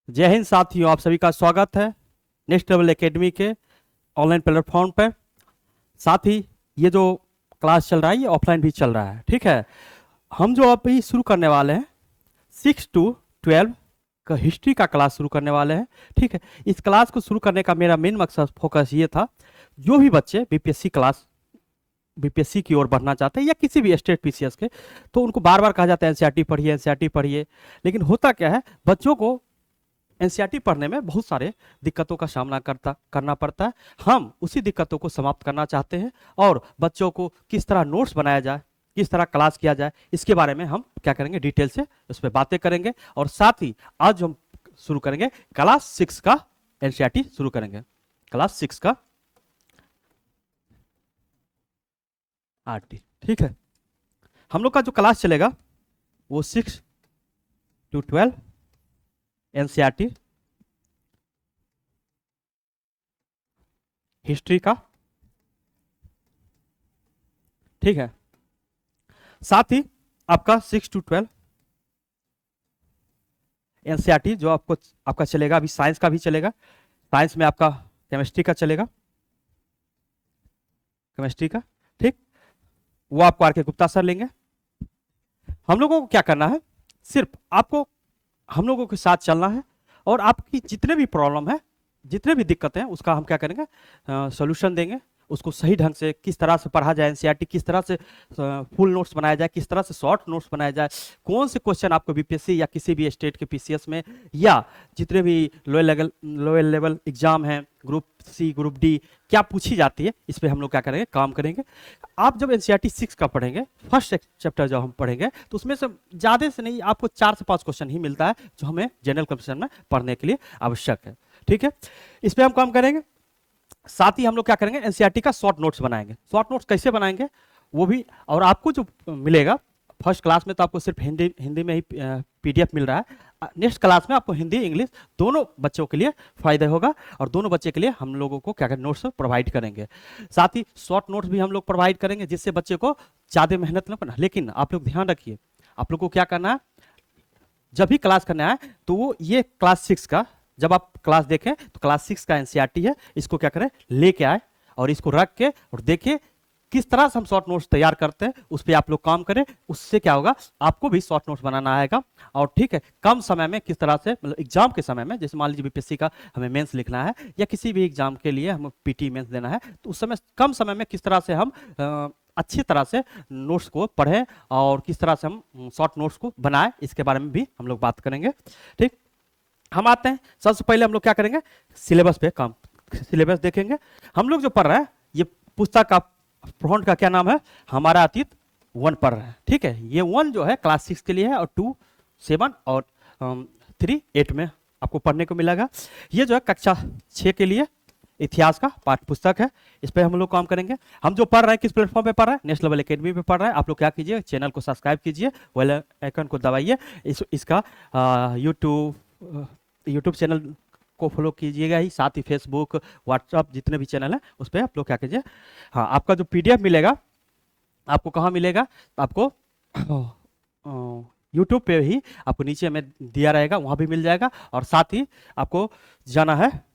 जय हिंद साथियों, आप सभी का स्वागत है नेक्स्ट लेवल एकेडमी के ऑनलाइन प्लेटफॉर्म पर। साथ ही ये जो क्लास चल रहा है ये ऑफलाइन भी चल रहा है। ठीक है, हम जो अभी शुरू करने वाले हैं 6 to 12 का हिस्ट्री का क्लास शुरू करने वाले हैं। ठीक है, इस क्लास को शुरू करने का मेरा मेन मकसद फोकस ये था, जो भी बच्चे बीपीएससी की ओर बढ़ना चाहते हैं या किसी भी स्टेट पीसीएस के, तो उनको बार बार कहा जाता है एनसीईआरटी पढ़िए, एनसीईआरटी पढ़िए। लेकिन होता क्या है, बच्चों को एनसीईआरटी पढ़ने में बहुत सारे दिक्कतों का सामना करना पड़ता है। हम उसी दिक्कतों को समाप्त करना चाहते हैं और बच्चों को किस तरह नोट्स बनाया जाए, किस तरह क्लास किया जाए, इसके बारे में हम क्या करेंगे, डिटेल से उस पर बातें करेंगे। और साथ ही आज हम शुरू करेंगे क्लास 6 का एनसीईआरटी शुरू करेंगे, क्लास 6 का आरटी। ठीक है, हम लोग का जो क्लास चलेगा वो 6 to 12 एनसीईआरटी हिस्ट्री का। ठीक है, साथ ही आपका 6 to 12 एनसीईआरटी जो आपका चलेगा, अभी साइंस का भी चलेगा। साइंस में आपका केमिस्ट्री का चलेगा, केमिस्ट्री का। ठीक, वो आपको आर के गुप्ता सर लेंगे। हम लोगों को क्या करना है, सिर्फ आपको हम लोगों के साथ चलना है और आपकी जितने भी प्रॉब्लम है, जितने भी दिक्कतें हैं, उसका हम क्या करेंगे, सॉल्यूशन देंगे। उसको सही ढंग से किस तरह से पढ़ा जाए एनसीईआरटी, किस तरह से फुल नोट्स बनाया जाए, किस तरह से शॉर्ट नोट्स बनाया जाए, कौन से क्वेश्चन आपको बीपीएससी या किसी भी स्टेट के पीसीएस में या जितने भी लोअर लेवल एग्जाम हैं, ग्रुप सी ग्रुप डी, क्या पूछी जाती है, इस पर हम लोग क्या करेंगे, काम करेंगे। आप जब एनसीईआरटी 6 का पढ़ेंगे, फर्स्ट चैप्टर जब हम पढ़ेंगे, तो उसमें से ज़्यादा से नहीं आपको 4 से 5 क्वेश्चन ही मिलता है जो हमें जनरल क्वेश्चन में पढ़ने के लिए आवश्यक है। ठीक है, इस पर हम काम करेंगे। साथ ही हम लोग क्या करेंगे, एनसीईआरटी का शॉर्ट नोट्स बनाएंगे। शॉर्ट नोट्स कैसे बनाएंगे वो भी, और आपको जो मिलेगा फर्स्ट क्लास में तो आपको सिर्फ हिंदी में ही पीडीएफ मिल रहा है। नेक्स्ट क्लास में आपको हिंदी इंग्लिश दोनों बच्चों के लिए फायदा होगा और दोनों बच्चे के लिए हम लोगों को क्या करें, नोट्स प्रोवाइड करेंगे। साथ ही शॉर्ट नोट्स भी हम लोग प्रोवाइड करेंगे जिससे बच्चे को ज़्यादा मेहनत न करना। लेकिन आप लोग ध्यान रखिए, आप लोग को क्या करना है, जब भी क्लास करना है तो वो ये क्लास 6 का जब आप क्लास देखें तो क्लास 6 का एनसीईआरटी है, इसको क्या करें, लेके आए और इसको रख के और देखिए किस तरह से हम शॉर्ट नोट्स तैयार करते हैं, उस पर आप लोग काम करें। उससे क्या होगा, आपको भी शॉर्ट नोट्स बनाना आएगा। और ठीक है, कम समय में किस तरह से, मतलब एग्जाम के समय में, जैसे मान लीजिए बीपीएससी का हमें मेंस लिखना है या किसी भी एग्जाम के लिए हमें पीटी मेंस देना है, तो उस समय कम समय में किस तरह से हम अच्छी तरह से नोट्स को पढ़ें और किस तरह से हम शॉर्ट नोट्स को बनाएं, इसके बारे में भी हम लोग बात करेंगे। ठीक, हम आते हैं, सबसे पहले हम लोग क्या करेंगे, सिलेबस पे काम, सिलेबस देखेंगे। हम लोग जो पढ़ रहे हैं ये पुस्तक का फ्रंट का क्या नाम है, हमारा अतीत 1 पढ़ रहे हैं। ठीक है, ये 1 जो है क्लास 6 के लिए है और 2 7 और 3 8 में आपको पढ़ने को मिलेगा। ये जो है कक्षा 6 के लिए इतिहास का पाठ्य पुस्तक है, इस पर हम लोग काम करेंगे। हम जो पढ़ रहे हैं किस प्लेटफॉर्म पे पढ़ रहे हैं, नेक्स्ट लेवल एकेडमी पे पढ़ रहे हैं। आप लोग क्या कीजिए, चैनल को सब्सक्राइब कीजिए, बेल आइकन को दबाइए, इसका यूट्यूब चैनल को फॉलो कीजिएगा ही, साथ ही फेसबुक व्हाट्सअप जितने भी चैनल हैं उस पर आप लोग क्या कीजिए। हाँ, आपका जो पीडीएफ मिलेगा आपको कहाँ मिलेगा, तो आपको यूट्यूब पे ही आपको नीचे में दिया रहेगा, वहाँ भी मिल जाएगा। और साथ ही आपको जाना है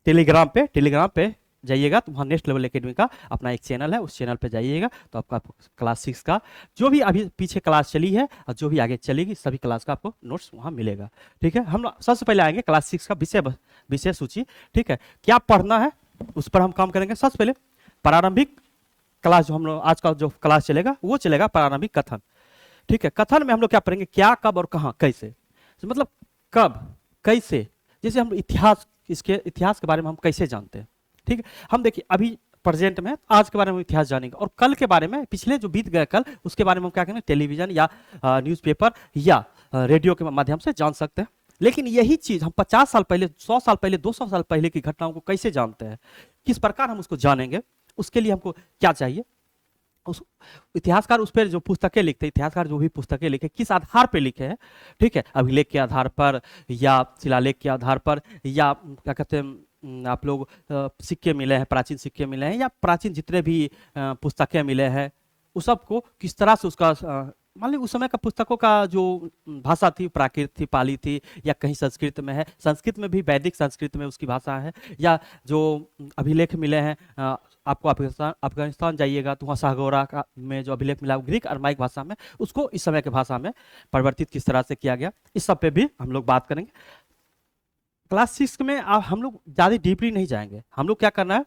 टेलीग्राम पे, टेलीग्राम पे जाइएगा तो वहाँ नेक्स्ट लेवल एकेडमी का अपना एक चैनल है, उस चैनल पे जाइएगा तो आपका क्लास 6 का जो भी अभी पीछे क्लास चली है और जो भी आगे चलेगी सभी क्लास का आपको नोट्स वहाँ मिलेगा। ठीक है, हम सबसे पहले आएंगे क्लास 6 का विषय सूची। ठीक है, क्या पढ़ना है उस पर हम काम करेंगे। सबसे पहले प्रारंभिक क्लास, जो हम लोग आज का जो क्लास चलेगा वो चलेगा प्रारंभिक कथन। ठीक है, कथन में हम लोग क्या पढ़ेंगे, क्या, कब और कहाँ, कैसे, मतलब कब, कैसे, जैसे हम इतिहास, इसके इतिहास के बारे में हम कैसे जानते हैं। ठीक है, हम देखिए अभी प्रेजेंट में आज के बारे में इतिहास जानेंगे और कल के बारे में, पिछले जो बीत गए कल, उसके बारे में हम क्या करेंगे, टेलीविजन या न्यूज़पेपर या रेडियो के माध्यम से जान सकते हैं। लेकिन यही चीज हम 50 साल पहले, 100 साल पहले, 200 साल पहले की घटनाओं को कैसे जानते हैं, किस प्रकार हम उसको जानेंगे, उसके लिए हमको क्या चाहिए। उस इतिहासकार उस पर जो पुस्तकें लिखते हैं, इतिहासकार जो भी पुस्तकें लिखे किस आधार पर लिखे हैं। ठीक है, अभिलेख के आधार पर या शिलालेख के आधार पर या क्या कहते हैं, आप लोग सिक्के मिले हैं, प्राचीन सिक्के मिले हैं या प्राचीन जितने भी पुस्तकें मिले हैं, उस सब को किस तरह से उसका मान ली उस समय का पुस्तकों का जो भाषा थी प्राकृत थी, पाली थी, या कहीं संस्कृत में है, संस्कृत में भी वैदिक संस्कृत में उसकी भाषा है, या जो अभिलेख मिले हैं आपको अफगानिस्तान अफगानिस्तान जाइएगा तो वहाँ शाहगोरा का में जो अभिलेख मिला ग्रीक अरमाइक भाषा में, उसको इस समय के भाषा में परिवर्तित किस तरह से किया गया, इस सब पे भी हम लोग बात करेंगे। क्लास 6 में आप हम लोग ज़्यादा डीपली नहीं जाएंगे, हम लोग क्या करना है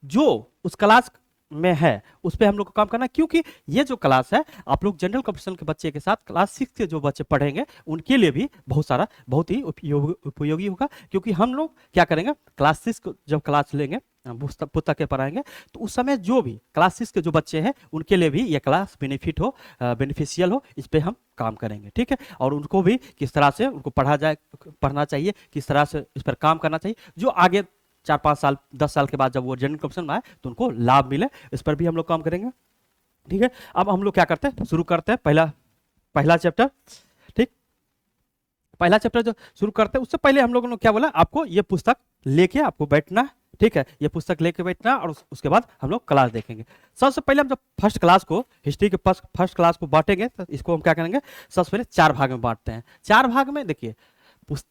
जो उस क्लास में है उस पर हम लोग को काम करना है, क्योंकि ये जो क्लास है आप लोग जनरल कंपटीशन के बच्चे के साथ क्लास 6 के जो बच्चे पढ़ेंगे उनके लिए भी बहुत ही उपयोगी होगा, क्योंकि हम लोग क्या करेंगे क्लास 6 को जब क्लास लेंगे पुस्तकें पढ़ाएंगे तो उस समय जो भी क्लास 6 के जो बच्चे हैं उनके लिए भी ये क्लास बेनिफिशियल हो, इस पर हम काम करेंगे, ठीक है। और उनको भी किस तरह से उनको पढ़ना चाहिए, किस तरह से इस पर काम करना चाहिए, जो आगे 4-5 साल 10 साल के बाद जब वो जनरल कंपटीशन में आए तो उनको लाभ मिले, इस पर भी हम लोग काम करेंगे, ठीक है। अब हम लोग क्या करते हैं, शुरू करते हैं पहला चैप्टर, ठीक। पहला चैप्टर जो शुरू करते हैं उससे पहले हम लोगों ने क्या बोला, आपको ये पुस्तक लेके आपको बैठना है, ठीक है। ये पुस्तक लेके बैठना और उसके बाद हम लोग क्लास देखेंगे। सबसे पहले हम जब फर्स्ट क्लास को हिस्ट्री के फर्स्ट क्लास को बांटेंगे तो इसको हम क्या करेंगे, सबसे पहले 4 भाग में बांटते हैं। 4 भाग में देखिए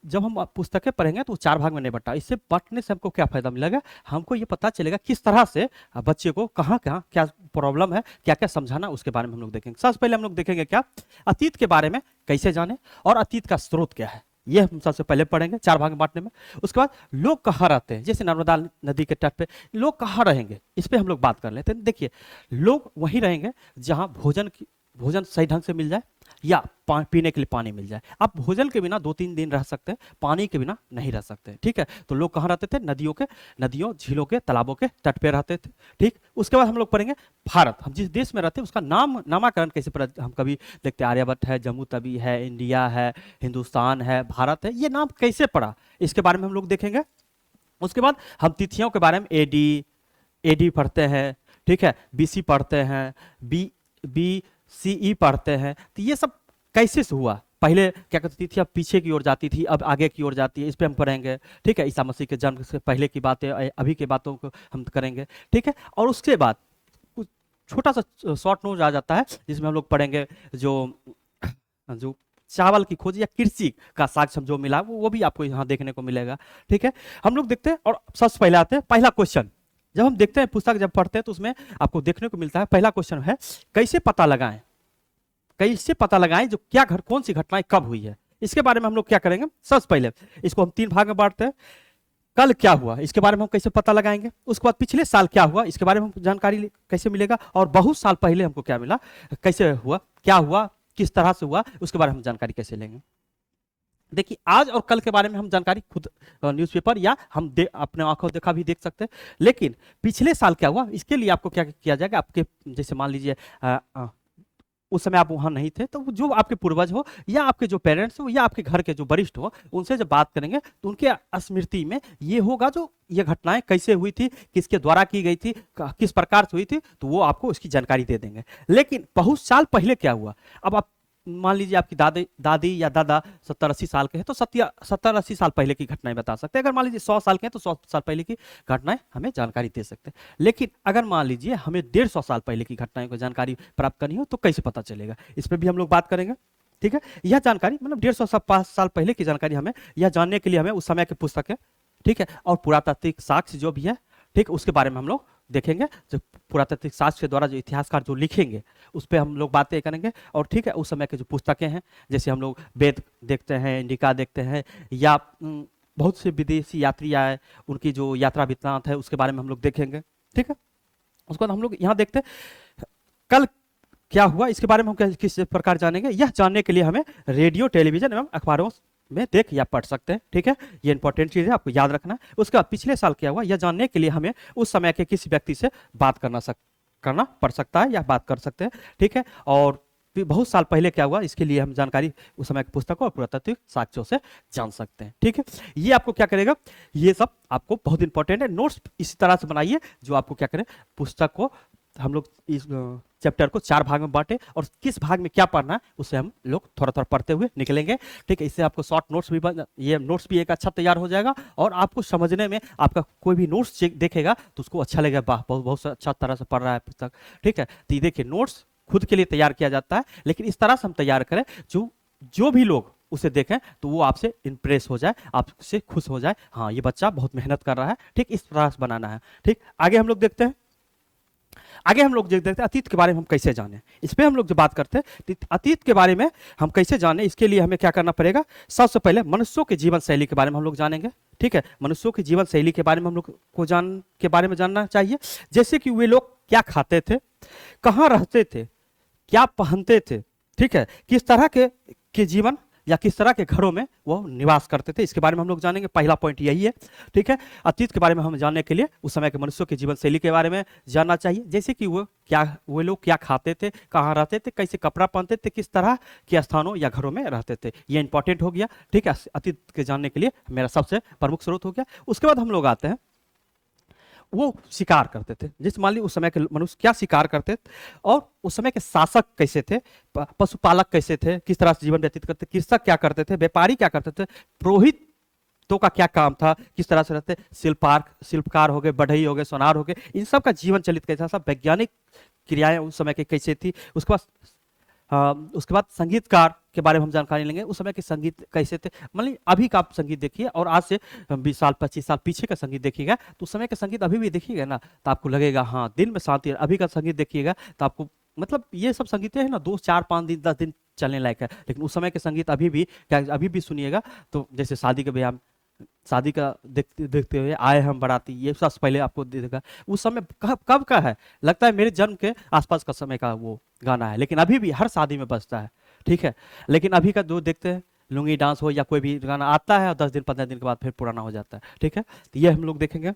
जब हम पुस्तकें पढ़ेंगे तो 4 भाग में नहीं बटा, इससे बांटने से हमको क्या फायदा मिलेगा, हमको ये पता चलेगा किस तरह से बच्चे को कहाँ कहाँ क्या प्रॉब्लम है, क्या क्या समझाना, उसके बारे में हम लोग देखेंगे। सबसे पहले हम लोग देखेंगे क्या, अतीत के बारे में कैसे जाने और अतीत का स्रोत क्या है, ये हम सबसे पहले पढ़ेंगे 4 भाग में बांटने में। उसके बाद लोग कहाँ रहते हैं, जैसे नर्मदा नदी के तट पे लोग कहाँ रहेंगे, इस पर हम लोग बात कर लेते हैं। देखिए लोग वहीं रहेंगे जहाँ भोजन सही ढंग से मिल जाए या पीने के लिए पानी मिल जाए। आप भोजन के बिना 2-3 दिन रह सकते हैं, पानी के बिना नहीं रह सकते, ठीक है। तो लोग कहाँ रहते थे, नदियों झीलों के तालाबों के तट पे रहते थे, ठीक। उसके बाद हम लोग पढ़ेंगे भारत, हम जिस देश में रहते हैं उसका नामकरण कैसे पड़ा, हम कभी देखते हैं आर्यभट्ट है, जम्मू तवी है, इंडिया है, हिंदुस्तान है, भारत है, ये नाम कैसे पड़ा, इसके बारे में हम लोग देखेंगे। उसके बाद हम तिथियों के बारे में एडी पढ़ते हैं, ठीक है, बीसी पढ़ते हैं, BCE पढ़ते हैं, तो ये सब कैसे से हुआ, पहले क्या करती थी, अब पीछे की ओर जाती थी, अब आगे की ओर जाती है, इस पे हम पढ़ेंगे, ठीक है। ईसा मसीह के जन्म से पहले की बातें, अभी की बातों को हम करेंगे, ठीक है। और उसके बाद कुछ छोटा सा शॉर्ट नोट आ जाता है जिसमें हम लोग पढ़ेंगे जो चावल की खोज या कृषि का साक्ष्य जो मिला वो भी आपको यहाँ देखने को मिलेगा, ठीक है। हम लोग देखते हैं और सबसे पहले आते हैं पहला क्वेश्चन। जब हम देखते हैं पुस्तक जब पढ़ते हैं तो उसमें आपको देखने को मिलता है, पहला क्वेश्चन है कैसे पता लगाएं जो क्या कौन सी घटनाएं कब हुई है, इसके बारे में हम लोग क्या करेंगे। सबसे पहले इसको हम 3 भाग में बांटते हैं, कल क्या हुआ इसके बारे में हम कैसे पता लगाएंगे, उसके बाद पिछले साल क्या हुआ इसके बारे में हमको जानकारी कैसे मिलेगा, और बहुत साल पहले हमको क्या मिला, कैसे हुआ, क्या हुआ, किस तरह से हुआ, उसके बारे में हम जानकारी कैसे लेंगे। देखिए आज और कल के बारे में हम जानकारी खुद न्यूज़पेपर या हम अपने आंखों देखा भी देख सकते हैं, लेकिन पिछले साल क्या हुआ इसके लिए आपको क्या किया जाएगा, आपके जैसे मान लीजिए उस समय आप वहां नहीं थे, तो जो आपके पूर्वज हो या आपके जो पेरेंट्स हो या आपके घर के जो वरिष्ठ हो उनसे जब बात करेंगे तो उनके स्मृति में ये होगा जो ये घटनाएं कैसे हुई थी, किसके द्वारा की गई थी, किस प्रकार से हुई थी, तो वो आपको उसकी जानकारी दे देंगे। लेकिन बहुत साल पहले क्या हुआ, अब आप मान लीजिए आपकी दादी या दादा 70-80 साल के हैं तो 70-80 साल पहले की घटनाएं बता सकते हैं। अगर मान लीजिए 100 साल के हैं तो 100 साल पहले की घटनाएं हमें जानकारी दे सकते हैं। लेकिन अगर मान लीजिए हमें 150 साल पहले की घटनाएं को जानकारी प्राप्त करनी हो तो कैसे पता चलेगा, इस पर भी हम लोग बात करेंगे, ठीक है। यह जानकारी मतलब 150 साल पहले की जानकारी हमें यह जानने के लिए हमें उस समय की पुस्तकें, ठीक है, और पुरातात्विक साक्ष्य जो भी है, ठीक, उसके बारे में हम लोग देखेंगे। जो पुरातात्विक साक्ष्य के द्वारा जो इतिहासकार जो लिखेंगे उस पर हम लोग बातें करेंगे, और ठीक है उस समय के जो पुस्तकें हैं जैसे हम लोग वेद देखते हैं, इंडिका देखते हैं, या बहुत से विदेशी यात्री आए उनकी जो यात्रा वृत्तांत है उसके बारे में हम लोग देखेंगे, ठीक है। उसके बाद हम लोग यहाँ देखते हैं कल क्या हुआ इसके बारे में हम किस प्रकार जानेंगे, यह जानने के लिए हमें रेडियो, टेलीविजन एवं अखबारों में देख या पढ़ सकते हैं, ठीक है। ये इंपॉर्टेंट चीज है, आपको याद रखना है। उसके बाद पिछले साल क्या हुआ यह जानने के लिए हमें उस समय के किसी व्यक्ति से बात करना पड़ सकता है या बात कर सकते हैं, ठीक है। और बहुत साल पहले क्या हुआ इसके लिए हम जानकारी उस समय की पुस्तकों और पुरातात्विक साक्ष्यों से जान सकते हैं, ठीक है। ये आपको क्या करेगा, ये सब आपको बहुत इंपॉर्टेंट है। नोट्स इसी तरह से बनाइए जो आपको क्या करें, पुस्तक को हम लोग इस चैप्टर को 4 भाग में बांटे और किस भाग में क्या पढ़ना है उसे हम लोग थोड़ा थोड़ा पढ़ते हुए निकलेंगे, ठीक है। इससे आपको शॉर्ट नोट्स भी ये नोट्स भी एक अच्छा तैयार हो जाएगा और आपको समझने में, आपका कोई भी नोट्स देखेगा तो उसको अच्छा लगेगा, वाह बहुत बहुत अच्छा तरह से पढ़ रहा है पुस्तक, ठीक है। तो ये देखिए नोट्स खुद के लिए तैयार किया जाता है, लेकिन इस तरह से हम तैयार करें जो जो भी लोग उसे देखें तो वो आपसे इंप्रेस हो जाए, आपसे खुश हो जाए, हाँ ये बच्चा बहुत मेहनत कर रहा है। ठीक, इस तरह से बनाना है। ठीक, आगे हम लोग देखते हैं, आगे हम लोग देखते हैं अतीत के बारे में हम कैसे जाने। इस पे हम लोग जो बात करते हैं तो अतीत के बारे में हम कैसे जाने, इसके लिए हमें क्या करना पड़ेगा। सबसे पहले मनुष्यों के जीवन शैली के बारे में हम लोग जानेंगे। ठीक है, मनुष्यों की जीवन शैली के बारे में हम लोग को जानना चाहिए। जैसे कि वे लोग क्या खाते थे, कहाँ रहते थे, क्या पहनते थे, ठीक है, किस तरह के जीवन या किस तरह के घरों में वो निवास करते थे, इसके बारे में हम लोग जानेंगे। पहला पॉइंट यही है। ठीक है, अतीत के बारे में हम जानने के लिए उस समय के मनुष्यों की जीवन शैली के बारे में जानना चाहिए। जैसे कि वो लोग क्या खाते थे, कहाँ रहते थे, कैसे कपड़ा पहनते थे, किस तरह के स्थानों या घरों में रहते थे, ये इंपॉर्टेंट हो गया। ठीक है, अतीत के जानने के लिए मेरा सबसे प्रमुख स्रोत हो गया। उसके बाद हम लोग आते हैं, वो शिकार करते थे। जैसे मान ली उस समय के मनुष्य क्या शिकार करते थे, और उस समय के शासक कैसे थे, पशुपालक कैसे थे, किस तरह से जीवन व्यतीत करते, कृषक क्या करते थे, व्यापारी क्या करते थे, पुरोहितों का क्या काम था, किस तरह से रहते, शिल्पकार हो गए, बढ़ई हो गए, सोनार हो गए, इन सब का जीवन चलित कैसा था, वैज्ञानिक क्रियाएं उस समय के कैसे थी। उसके बाद संगीतकार के बारे में हम जानकारी लेंगे, उस समय के संगीत कैसे थे। मतलब अभी का आप संगीत देखिए और आज से 20 साल 25 साल पीछे का संगीत देखिएगा तो उस समय का संगीत अभी भी देखिएगा ना तो आपको लगेगा हाँ दिल में शांति है। अभी का संगीत देखिएगा तो आपको मतलब ये सब संगीत है ना 2 4 5 दिन 10 दिन चलने लायक है, लेकिन उस समय के संगीत अभी भी सुनिएगा तो जैसे शादी के ब्याह, शादी का देखते देखते हुए आए हम बाराती, ये सबसे पहले आपको देगा। उस समय कब का है, लगता है मेरे जन्म के आसपास का समय का वो गाना है, लेकिन अभी भी हर शादी में बजता है। ठीक है, लेकिन अभी का जो देखते हैं लुंगी डांस हो या कोई भी गाना आता है और 10 दिन 15 दिन के बाद फिर पुराना हो जाता है। ठीक है, तो ये हम लोग देखेंगे।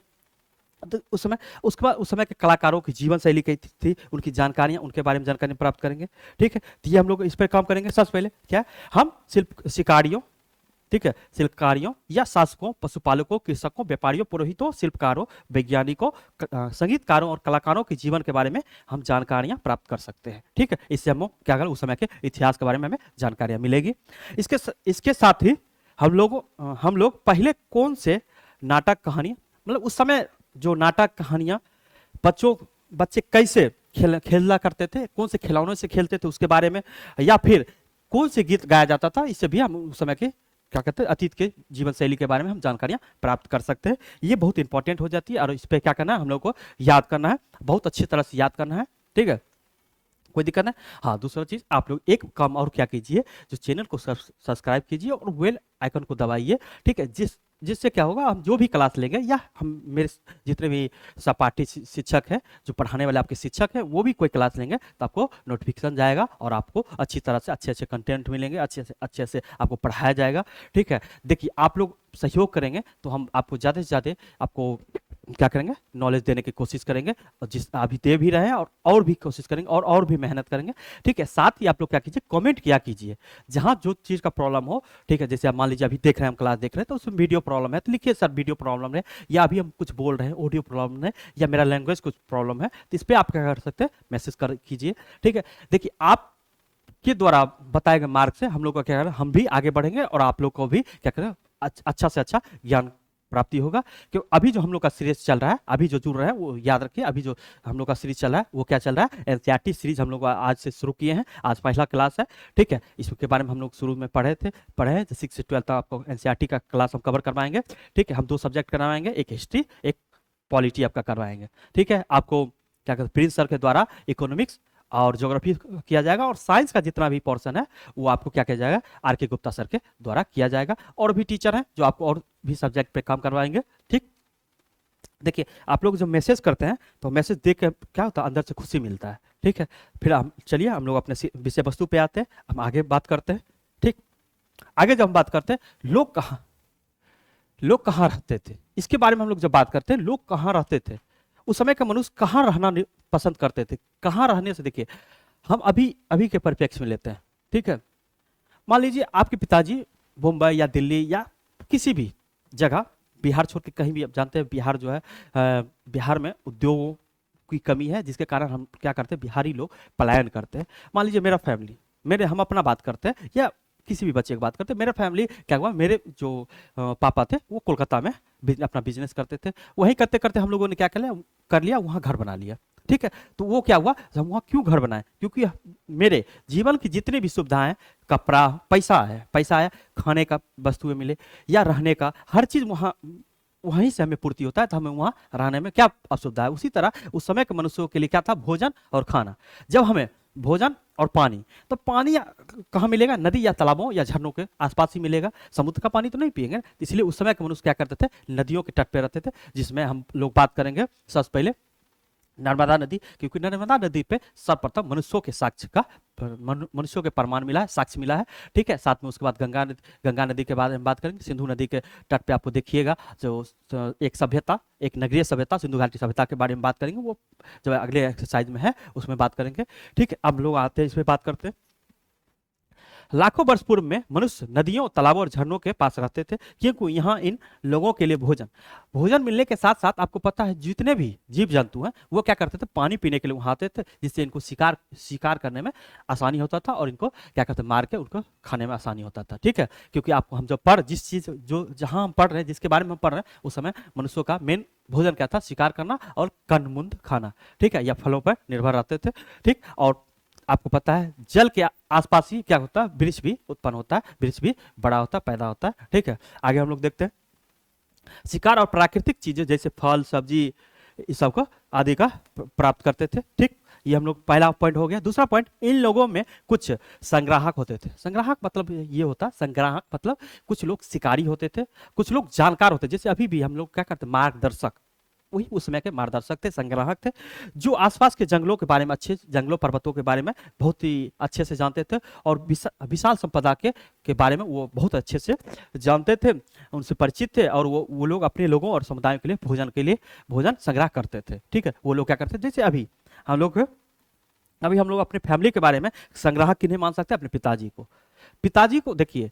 तो उस समय उसके बाद उस समय के कलाकारों की जीवन शैली कैसी थी, उनकी जानकारियां, उनके बारे में जानकारी प्राप्त करेंगे। ठीक है, तो ये हम लोग इस पर काम करेंगे। सबसे पहले क्या, हम शिकारियों, ठीक है, शिल्पकारियों या शासकों, पशुपालकों, कृषकों, व्यापारियों, पुरोहितों, शिल्पकारों, वैज्ञानिकों, संगीतकारों और कलाकारों के जीवन के बारे में हम जानकारियां प्राप्त कर सकते हैं। ठीक है, इससे हम क्या करें, उस समय के इतिहास के बारे में हमें जानकारियां मिलेगी। इसके साथ ही हम लोग पहले कौन से नाटक कहानी, मतलब उस समय जो नाटक कहानियां बच्चे कैसे खेला करते थे, कौन से खिलौनों से खेलते थे उसके बारे में, या फिर कौन से गीत गाया जाता था, इससे भी हम उस समय के क्या कहते हैं अतीत के जीवन शैली के बारे में हम जानकारियां प्राप्त कर सकते हैं। ये बहुत इंपॉर्टेंट हो जाती है और इस पर क्या करना है, हम लोग को याद करना है, बहुत अच्छी तरह से याद करना है। ठीक है, कोई दिक्कत नहीं। हाँ, दूसरा चीज आप लोग एक काम और क्या कीजिए, जो चैनल को सब्सक्राइब कीजिए और बेल आइकन को दबाइए। ठीक है, जिससे क्या होगा, हम जो भी क्लास लेंगे या हम मेरे जितने भी सहपाठी शिक्षक हैं, जो पढ़ाने वाले आपके शिक्षक हैं, वो भी कोई क्लास लेंगे तो आपको नोटिफिकेशन जाएगा और आपको अच्छी तरह से अच्छे अच्छे कंटेंट मिलेंगे, अच्छे से आपको पढ़ाया जाएगा। ठीक है, देखिए आप लोग सहयोग करेंगे तो हम आपको ज़्यादा से ज़्यादा आपको क्या करेंगे, नॉलेज देने की कोशिश करेंगे, और जिस अभी दे भी रहे हैं और भी कोशिश करेंगे और भी मेहनत करेंगे। ठीक है, साथ ही आप लोग क्या कीजिए, कमेंट किया कीजिए जहां जो चीज़ का प्रॉब्लम हो। ठीक है, जैसे आप मान लीजिए अभी देख रहे हैं, हम क्लास देख रहे हैं तो उसमें वीडियो प्रॉब्लम है तो लिखिए सर वीडियो प्रॉब्लम है, या अभी हम कुछ बोल रहे हैं ऑडियो प्रॉब्लम है, या मेरा लैंग्वेज कुछ प्रॉब्लम है, तो इस पर आप क्या कर सकते हैं, मैसेज कर कीजिए। ठीक है, देखिए आप के द्वारा बताए गए मार्ग से हम लोग का क्या करें, हम भी आगे बढ़ेंगे और आप लोग को भी क्या करें, अच्छा से अच्छा ज्ञान प्राप्ति होगा। क्यों, अभी जो हम लोग का सीरीज चल रहा है, अभी जो जुड़ रहा है वो याद रखिए, अभी जो हम लोग का सीरीज चल रहा है वो क्या चल रहा है, एनसीईआरटी सीरीज हम लोग आज से शुरू किए हैं, आज पहला क्लास है। ठीक है, इसके बारे में हम लोग शुरू में पढ़े हैं 6 से 12 तक आपको एनसीईआरटी का क्लास हम कवर करवाएंगे। ठीक है, हम 2 सब्जेक्ट करवाएंगे, एक हिस्ट्री एक पॉलिटी आपका करवाएंगे। ठीक है, आपको क्या कहते हैं, प्रिंस सर के द्वारा इकोनॉमिक्स और ज्योग्राफी किया जाएगा, और साइंस का जितना भी पोर्शन है वो आपको क्या किया जाएगा, आर.के. गुप्ता सर के द्वारा किया जाएगा। और भी टीचर हैं जो आपको और भी सब्जेक्ट पे काम करवाएंगे। ठीक, देखिए आप लोग जब मैसेज करते हैं तो मैसेज देख के क्या होता है, अंदर से खुशी मिलता है। ठीक है, फिर हम चलिए हम लोग अपने विषय वस्तु पे आते हैं, हम आगे बात करते हैं। ठीक, आगे जब हम बात करते हैं लोग कहाँ रहते थे, इसके बारे में हम लोग जब बात करते हैं, लोग कहाँ रहते थे, उस समय का मनुष्य कहाँ रहना पसंद करते थे, कहाँ रहने से, देखिए हम अभी के परिप्रेक्ष्य में लेते हैं। ठीक है, मान लीजिए आपके पिताजी मुंबई या दिल्ली या किसी भी जगह, बिहार छोड़ के कहीं भी, आप जानते हैं बिहार जो है, बिहार में उद्योगों की कमी है, जिसके कारण हम क्या करते हैं, बिहारी लोग पलायन करते हैं। मान लीजिए मेरा फैमिली, हम अपना बात करते हैं या किसी भी बच्चे की बात करते हैं, मेरा फैमिली क्या हुआ, मेरे जो पापा थे वो कोलकाता में अपना बिजनेस करते थे, वहीं करते करते हम लोगों ने क्या कर लिया, वहाँ घर बना लिया। ठीक है। तो वो क्या हुआ, हम वहाँ क्यों घर बनाए, क्योंकि मेरे जीवन की जितनी भी सुविधाएं, कपड़ा, पैसा है, खाने का वस्तुएं मिले या रहने का, हर चीज वहाँ वहीं से हमें पूर्ति होता है, तो हमें वहाँ रहने में क्या असुविधा है। उसी तरह उस समय के मनुष्यों के लिए क्या था, भोजन और खाना। जब हमें भोजन और पानी, तो पानी कहाँ मिलेगा, नदी या तालाबों या झरनों के आसपास ही मिलेगा, समुद्र का पानी तो नहीं पिएंगे। इसलिए उस समय के मनुष्य क्या करते थे, नदियों के तट पे रहते थे, जिसमें हम लोग बात करेंगे सबसे पहले नर्मदा नदी, क्योंकि नर्मदा नदी पे सर्वप्रथम मनुष्यों के साक्ष्य का, मनुष्यों के प्रमाण मिला है, साक्ष्य मिला है। ठीक है, साथ में उसके बाद गंगा नदी के बारे में बात करेंगे। सिंधु नदी के तट पे आपको देखिएगा जो एक सभ्यता, एक नगरीय सभ्यता, सिंधु घाटी सभ्यता के बारे में बात करेंगे, वो जो अगले एक्सरसाइज में है उसमें बात करेंगे। ठीक है, अब लोग आते हैं इसमें बात करते हैं। लाखों वर्ष पूर्व में मनुष्य नदियों, तालाबों और झरनों के पास रहते थे, क्योंकि यहाँ इन लोगों के लिए भोजन मिलने के साथ साथ आपको पता है जितने भी जीव जंतु हैं वो क्या करते थे, पानी पीने के लिए वहां आते थे, जिससे इनको शिकार करने में आसानी होता था और इनको क्या करते, मार के उनको खाने में आसानी होता था। ठीक है, क्योंकि आपको हम जो जिस चीज जो जहां हम पढ़ रहे हैं, जिसके बारे में हम पढ़ रहे हैं, उस समय मनुष्यों का मेन भोजन क्या था, शिकार करना और कंदमुंद खाना। ठीक है, या फलों पर निर्भर रहते थे। ठीक, और आपको पता है जल के आसपास ही क्या होता है, वृक्ष भी उत्पन्न होता है, वृक्ष भी बड़ा होता है, पैदा होता है। ठीक है, आगे हम लोग देखते हैं शिकार और प्राकृतिक चीजें जैसे फल, सब्जी, इस सब को आदि का प्राप्त करते थे। ठीक, ये हम लोग पहला पॉइंट हो गया। दूसरा पॉइंट, इन लोगों में कुछ संग्राहक होते थे। संग्राहक मतलब ये होता, संग्राहक मतलब कुछ लोग शिकारी होते थे, कुछ लोग जानकार होते, जैसे अभी भी हम लोग क्या करते, मार्गदर्शक, वही उस समय के मार्गदर्शक थे, संग्राहक थे, जो आसपास के जंगलों के बारे में, अच्छे जंगलों पर्वतों के बारे में बहुत ही अच्छे से जानते थे, और विशाल संपदा के बारे में वो बहुत अच्छे से जानते थे, उनसे परिचित थे, और वो लोग अपने लोगों और समुदायों के लिए भोजन संग्रह करते थे। ठीक है, वो लोग क्या करते थे, जैसे अभी हम लोग अपने फैमिली के बारे में संग्राहक किन्हें मान सकते हैं, अपने पिताजी को देखिए,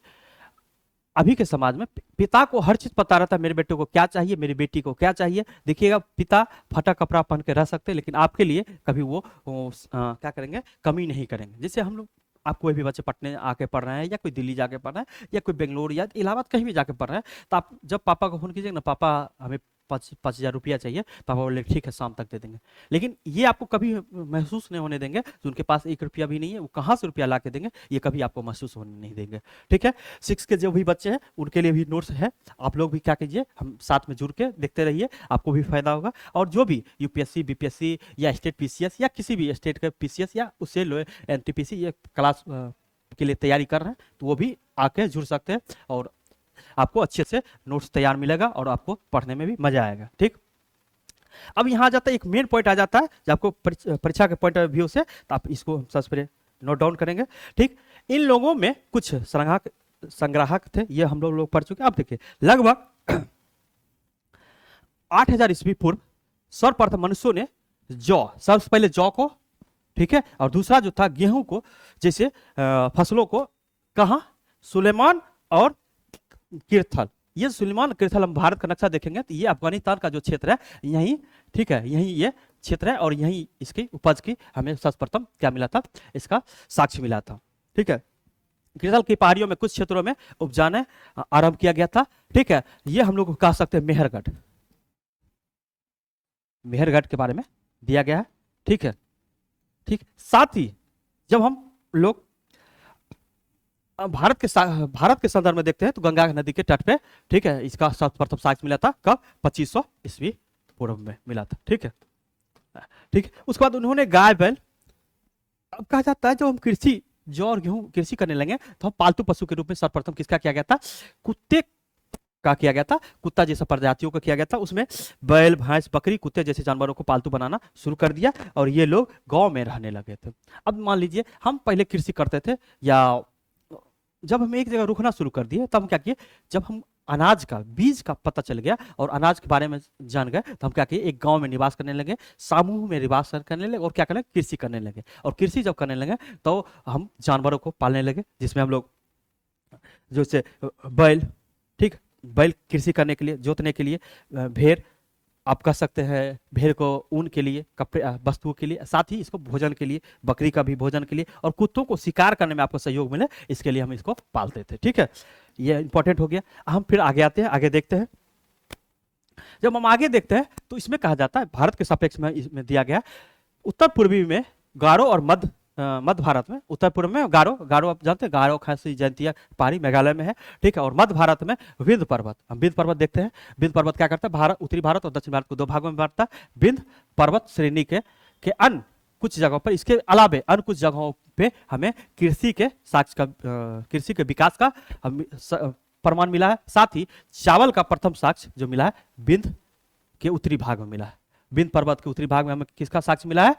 अभी के समाज में पिता को हर चीज पता रहता है, मेरे बेटे को क्या चाहिए, मेरी बेटी को क्या चाहिए। देखिएगा, पिता फटा कपड़ा पहन के रह सकते हैं, लेकिन आपके लिए कभी वो क्या करेंगे, कमी नहीं करेंगे। जैसे हम लोग, आप कोई भी बच्चे पटने आके पढ़ रहे हैं, या कोई दिल्ली जाके पढ़ रहे हैं, या कोई बेंगलोर या इलाहाबाद कहीं भी जाके पढ़ रहे हैं, तो आप जब पापा को फोन कीजिएगा ना, पापा हमें 5,000 रुपया चाहिए, पापा बोले ठीक है शाम तक दे देंगे। लेकिन ये आपको कभी महसूस नहीं होने देंगे कि उनके पास 1 रुपया भी नहीं है, वो कहाँ से रुपया ला के देंगे, ये कभी आपको महसूस होने नहीं देंगे। ठीक है, 6 के जो भी बच्चे हैं उनके लिए भी नोट्स है, आप लोग भी क्या कीजिए, हम साथ में जुड़ के देखते रहिए, आपको भी फायदा होगा। और जो भी यूपीएससी, बीपीएससी या स्टेट पीसीएस या किसी भी स्टेट का पीसीएस या उससे लो एनटीपीसी या क्लास के लिए तैयारी कर रहे हैं, तो वो भी आके जुड़ सकते हैं, और आपको अच्छे से नोट्स तैयार मिलेगा और आपको पढ़ने में भी मजा आएगा। ठीक, अब यहाँ आ जाता है एक मेन पॉइंट आ जाता है, जब आपको परीक्षा के पॉइंट ऑफ व्यू से, तो आप इसको सबसे पहले नोट डाउन करेंगे। ठीक, इन लोगों में कुछ संग्राहक थे, ये हम लोग पढ़ चुके हैं। अब देखिए, लगभग 8,000 ईस्वी पूर्व सर्वप्रथम मनुष्यों ने सबसे पहले जौ को, ठीक है, और दूसरा जो था गेहूं को, जैसे फसलों को, कहा, सुलेमान और किरथल। ये सुलेमान किरथल, हम भारत का नक्शा देखेंगे तो ये अफगानिस्तान का जो क्षेत्र है, यही, ठीक है, यही ये क्षेत्र है, और यही इसकी उपज की हमें सर्वप्रथम क्या मिला था, इसका साक्ष्य मिला था। ठीक है, किरथल की पहाड़ियों में कुछ क्षेत्रों में उपजाने आरंभ किया गया था। ठीक है, ये हम लोग कह सकते हैं मेहरगढ़ के बारे में दिया गया है। ठीक है, ठीक, साथ ही जब हम लोग भारत के संदर्भ में देखते हैं, तो गंगा नदी के तट पे, ठीक है, इसका सर्वप्रथम साक्ष्य मिला था कब, 2500 ईस्वी पूर्व में मिला था। ठीक है, ठीक, उसके बाद उन्होंने गाय बैल, अब कहा जाता है जब हम जौ और गेहूं कृषि करने लगे, तो हम पालतू पशु के रूप में सर्वप्रथम किसका किया गया था, कुत्ते का किया गया था, कुत्ता जैसा प्रजातियों का किया गया था। उसमें बैल, भैंस, बकरी, कुत्ते जैसे जानवरों को पालतू बनाना शुरू कर दिया, और ये लोग गांव में रहने लगे थे। अब मान लीजिए हम पहले कृषि करते थे, या जब हम एक जगह रुकना शुरू कर दिए, तब हम क्या किए, जब हम अनाज का बीज का पता चल गया और अनाज के बारे में जान गए, तो हम क्या किए, एक गांव में निवास करने लगे, समूह में निवास करने लगे, और क्या करने, कृषि करने लगे। और कृषि जब करने लगे तो हम जानवरों को पालने लगे, जिसमें हम लोग जैसे बैल, ठीक, बैल कृषि करने के लिए, जोतने के लिए, भेड़, आप कह सकते हैं भेड़ को ऊन के लिए, कपड़े, वस्तुओं के लिए, साथ ही इसको भोजन के लिए, बकरी का भी भोजन के लिए, और कुत्तों को शिकार करने में आपको सहयोग मिले, इसके लिए हम इसको पालते थे। ठीक है, ये इंपॉर्टेंट हो गया। हम फिर आगे आते हैं, आगे देखते हैं। जब हम आगे देखते हैं तो इसमें कहा जाता है, भारत के सापेक्ष में इसमें दिया गया, उत्तर पूर्वी में गारो और मध्य भारत में, उत्तर पूर्व में गारो, गारो आप जानते हैं, गारो खासी जयंतिया पहाड़ी मेघालय में है, ठीक है। और मध्य भारत में विंध्य पर्वत, हम विंध्य पर्वत देखते हैं। विंध्य पर्वत क्या करता है, भारत, उत्तरी भारत और दक्षिण भारत को दो भागों में बांटता है। विंध्य पर्वत श्रेणी के अन्य कुछ जगहों पर, इसके अलावे अन्य कुछ जगहों पे हमें कृषि के साक्ष्य का, कृषि के विकास का प्रमाण मिला है। साथ ही चावल का प्रथम साक्ष्य जो मिला है विंध्य के उत्तरी भाग में मिला है। विंध्य पर्वत के उत्तरी भाग में हमें किसका साक्ष्य मिला है,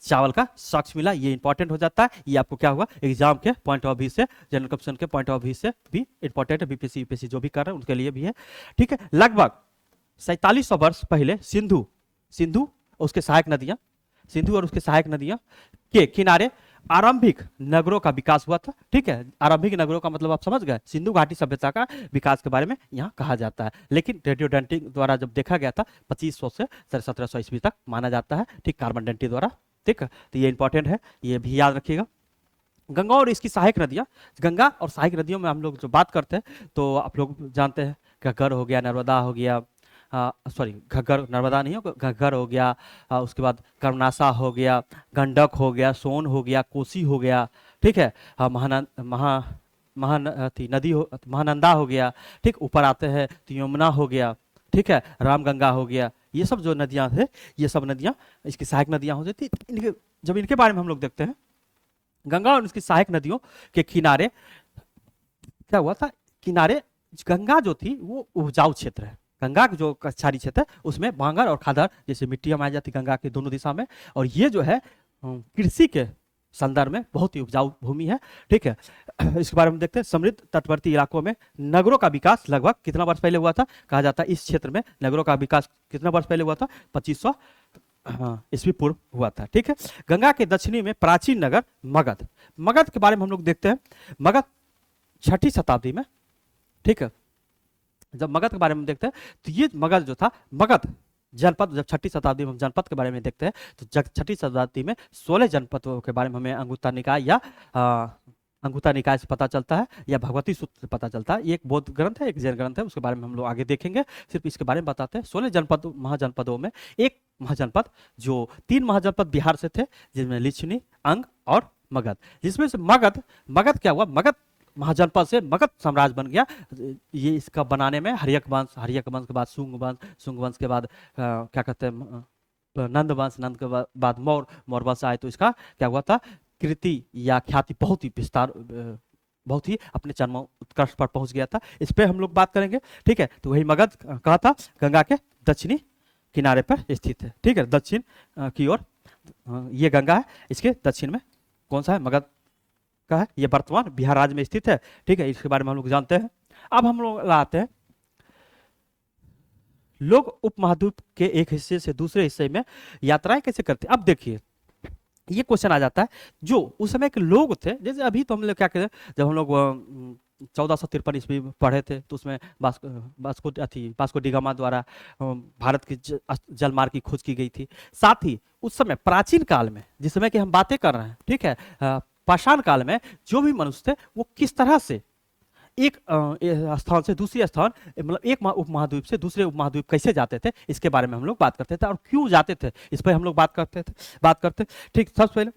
चावल का साक्ष्य मिला। ये इंपॉर्टेंट हो जाता है, ये आपको क्या हुआ एग्जाम के पॉइंट ऑफ व्यू से, जनरल क्वेश्चन के पॉइंट ऑफ व्यू से भी इंपॉर्टेंट है, बीपीएससी यूपीएससी जो भी कर रहे हैं उनके लिए भी है, ठीक है। लगभग 4700 वर्ष पहले सिंधु उसके सहायक नदियां, सिंधु और उसके सहायक नदियां के किनारे आरंभिक नगरों का विकास हुआ था, ठीक है। आरंभिक नगरों का मतलब आप समझ गए, सिंधु घाटी सभ्यता का विकास के बारे में यहाँ कहा जाता है। लेकिन रेडियो डेंटिंग द्वारा जब देखा गया था 2500 से 1750 ईस्वी तक माना जाता है, ठीक, कार्बन डेंटिंग द्वारा, ठीक है। तो ये इंपॉर्टेंट है, ये भी याद रखिएगा। गंगा और इसकी सहायक नदियां, गंगा और सहायक नदियों में हम लोग जो बात करते हैं तो आप लोग जानते हैं घग्गर हो गया, नर्मदा हो गया, सॉरी घग्गर नर्मदा नहीं हो, घग्गर हो गया, उसके बाद कर्मनासा हो गया, गंडक हो गया, सोन हो गया, कोसी हो गया, ठीक है। नदी हो, महानंदा हो गया, ठीक। ऊपर आते हैं तो यमुना हो गया, ठीक है, रामगंगा हो गया। ये सब जो नदियां थे, ये सब नदियां इसकी सहायक नदियां हो जाती। जब इनके बारे में हम लोग देखते हैं, गंगा और इसकी सहायक नदियों के किनारे क्या हुआ था, किनारे गंगा जो थी वो उपजाऊ क्षेत्र है, गंगा जो कछारी क्षेत्र है उसमें भांगर और खादर जैसे मिट्टियां माई जाती गंगा के दोनों दिशा में, और ये जो है कृषि के संदर्भ में बहुत ही उपजाऊ भूमि है, ठीक है। इसके बारे में देखते हैं। समृद्ध तटवर्ती इलाकों में नगरों का विकास लगभग कितना वर्ष पहले हुआ था, कहा जाता है इस क्षेत्र में नगरों का विकास कितना वर्ष पहले हुआ था, 2500 ईस्वी पूर्व हुआ था, ठीक है। गंगा के दक्षिणी में प्राचीन नगर मगध, मगध के बारे में हम लोग देखते हैं। मगध 6ठी शताब्दी में, ठीक है, जब मगध के बारे में देखते हैं तो ये मगध जो था, मगध जनपद, जब 6ठी शताब्दी में हम जनपद के बारे में देखते हैं तो 6ठी शताब्दी में 16 जनपदों के बारे में हमें अंगुत्तर निकाय या अंगुत्तर निकाय से पता चलता है, या भगवती सूत्र से पता चलता है। ये एक बौद्ध ग्रंथ है, एक जैन ग्रंथ है, उसके बारे में हम लोग आगे देखेंगे। सिर्फ इसके बारे में बताते हैं। 16 जनपद महाजनपदों में एक महाजनपद, जो 3 महाजनपद बिहार से थे, जिसमें लिच्छवी, अंग और मगध, जिसमें से मगध क्या हुआ, मगध महाजनपद से मगध साम्राज्य बन गया। ये इसका बनाने में हर्यक वंश के बाद शुंग वंश के बाद क्या कहते हैं नंद वंश के बाद मौर्य वंश आए, तो इसका क्या हुआ था, कीर्ति या ख्याति बहुत ही विस्तार, बहुत ही अपने चरम उत्कर्ष पर पहुंच गया था। इस पे हम लोग बात करेंगे, ठीक है। तो वही मगध कहा था, गंगा के दक्षिणी किनारे पर स्थित है, ठीक है, दक्षिण की ओर ये गंगा है, इसके दक्षिण में कौन सा है, मगध का है, ये वर्तमान बिहार राज्य में स्थित है, ठीक है। इसके बारे में हम लोग जानते हैं। अब हम लोग आते हैं, लोग उपमहाद्वीप के एक हिस्से से दूसरे हिस्से में यात्राएं कैसे करते हैं। अब देखिए ये क्वेश्चन आ जाता है, जो उस समय के लोग थे, जैसे अभी तो हम लोग क्या कहते हैं, जब हम लोग 1453 ईस्वी में पढ़े थे तो उसमें वास्को डी गामा द्वारा भारत के जलमार्ग की खोज की गई थी। साथ ही उस समय प्राचीन काल में, जिस समय की हम बातें कर रहे हैं, ठीक है, पाषाण काल में जो भी मनुष्य थे वो किस तरह से एक स्थान से दूसरे स्थान, मतलब एक उपमहाद्वीप से दूसरे उपमहाद्वीप कैसे जाते थे, इसके बारे में हम लोग बात करते थे, और क्यों जाते थे इस पर हम लोग बात करते। ठीक, सबसे पहले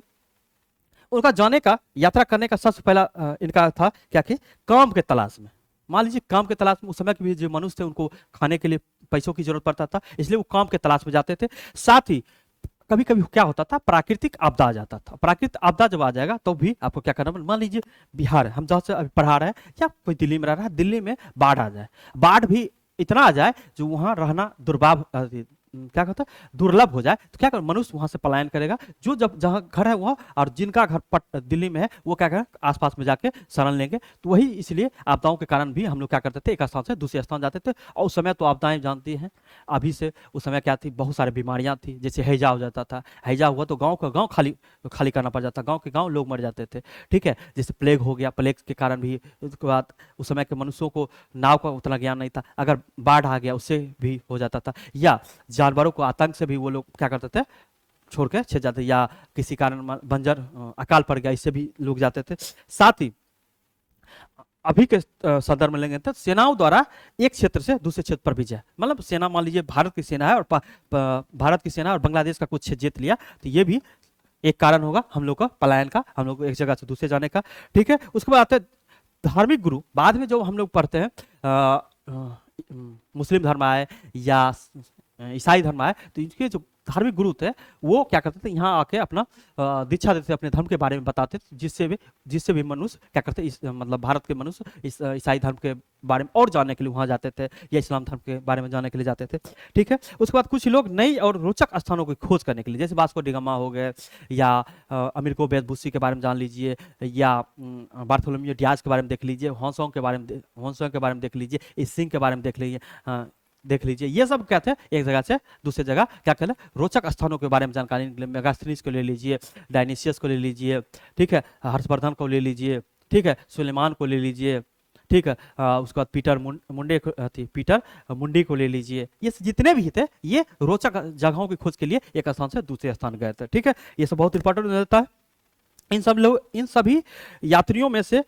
उनका जाने का, यात्रा करने का सबसे पहला इनका था क्या कि काम के तलाश में। मान लीजिए काम के तलाश में, उस समय के भी जो मनुष्य थे उनको खाने के लिए पैसों की जरूरत पड़ता था, इसलिए वो काम के तलाश में जाते थे। साथ ही कभी कभी क्या होता था, प्राकृतिक आपदा आ जाता था। प्राकृतिक आपदा जब आ जाएगा तो भी आपको क्या करना, मान लीजिए बिहार हम जहाँ से अभी पढ़ा रहे हैं, या कोई दिल्ली में रह रहा है, दिल्ली में बाढ़ आ जाए, बाढ़ भी इतना आ जाए जो वहाँ रहना क्या कहता है, दुर्लभ हो जाए, तो क्या कर मनुष्य वहां से पलायन करेगा। जो जब जहाँ घर है वह, और जिनका घर दिल्ली में है वो क्या करें, आसपास में जाके शरण लेंगे। तो वही इसलिए आपदाओं के कारण भी हम लोग क्या करते थे, एक स्थान से दूसरे स्थान जाते थे। और उस समय तो आपदाएं जानती हैं अभी से, उस समय क्या थी, बहुत सारी बीमारियां थी, जैसे हैजा हो जाता था, हैजा हुआ तो गाँव का गाँव खाली करना पड़ जाता, गाँव के गाँव लोग मर जाते थे, ठीक है। जैसे प्लेग हो गया, प्लेग के कारण भी, उसके बाद उस समय के मनुष्यों को नाव का उतना ज्ञान नहीं था, अगर बाढ़ आ गया उससे भी हो जाता था, या जानवरों को आतंक से भी वो लोग क्या करते थे, छोड़ के छिप जाते, या किसी कारण बंजर अकाल पड़ गया, इससे भी लोग जाते थे। साथ ही अभी के संदर्भ में लेंगे तो सेनाओं द्वारा एक क्षेत्र से दूसरे क्षेत्र पर विजय, मतलब सेना मान लीजिए भारत की सेना है और भारत की सेना और बांग्लादेश का कुछ क्षेत्र जीत लिया, तो ये भी एक कारण होगा हम लोग का पलायन का, हम लोग को एक जगह से दूसरे जाने का। ठीक है, उसके बाद आते हैं धार्मिक गुरु। बाद में जो हम लोग पढ़ते हैं मुस्लिम धर्म आए या ईसाई धर्म आए, तो इनके जो धार्मिक गुरु थे वो क्या करते थे, यहाँ आके अपना दीक्षा देते थे, अपने धर्म के बारे में बताते थे, जिससे भी मनुष्य क्या करते, मतलब भारत के मनुष्य इस ईसाई धर्म के बारे में और जानने के लिए वहाँ जाते थे या इस्लाम धर्म के बारे में जानने के लिए जाते थे। ठीक है, उसके बाद कुछ लोग नई और रोचक स्थानों की खोज करने के लिए, जैसे वास्को डी गामा हो गए, या अमेरिको वेस्पुसी के बारे में जान लीजिए, या बार्थोलोमेव डियाज के बारे में देख लीजिए, हॉन्सोंग के बारे में देख लीजिए, इस सिंह के बारे में देख लीजिए। ये सब क्या थे, एक जगह से दूसरे जगह क्या कहते हैं, रोचक स्थानों के बारे में जानकारी के लिए मेगास्थनीज को ले लीजिए, डायनिसियस को ले लीजिए, ठीक है, हर्षवर्धन को ले लीजिए, ठीक है, सुलेमान को ले लीजिए, ठीक है, उसके बाद पीटर मुंडी को ले लीजिए। ये जितने भी थे ये रोचक जगहों की खोज के लिए एक स्थान से दूसरे स्थान गए थे। ठीक है, ये सब बहुत इंपॉर्टेंट हो जाता है। इन सभी यात्रियों में से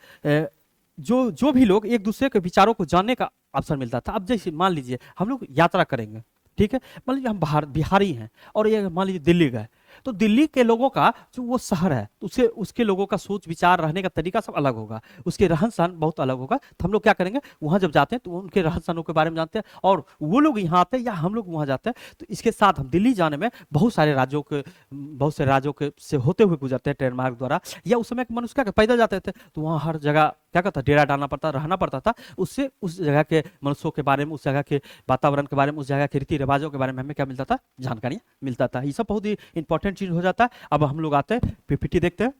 जो भी लोग एक दूसरे के विचारों को जानने का अवसर मिलता था। अब जैसे मान लीजिए हम लोग यात्रा करेंगे, ठीक है, मान लीजिए हम बिहारी हैं और ये मान लीजिए दिल्ली गए, तो दिल्ली के लोगों का जो वो शहर है, तो उसके लोगों का सोच विचार रहने का तरीका सब अलग होगा, उसके रहन सहन बहुत अलग होगा। तो हम लोग क्या करेंगे, वहाँ जब जाते हैं तो उनके रहन सहनों के बारे में जानते हैं, और वो लोग यहाँ आते हैं या हम लोग वहाँ जाते हैं, तो इसके साथ हम दिल्ली जाने में बहुत से राज्यों के से होते हुए गुजरते हैं ट्रेन मार्ग द्वारा, या उस समय मनुष्य क्या पैदल जाते थे, तो वहाँ हर जगह क्या कहता, डेरा डालना पड़ता, रहना पड़ता था। उससे उस जगह के मनुष्यों के बारे में, उस जगह के वातावरण के बारे में, उस जगह के रीति रिवाजों के बारे में हमें क्या मिलता था, जानकारियाँ मिलता था। ये सब बहुत ही इंपॉर्टेंट चीज हो जाता है। अब हम लोग आते हैं पीपीटी देखते हैं।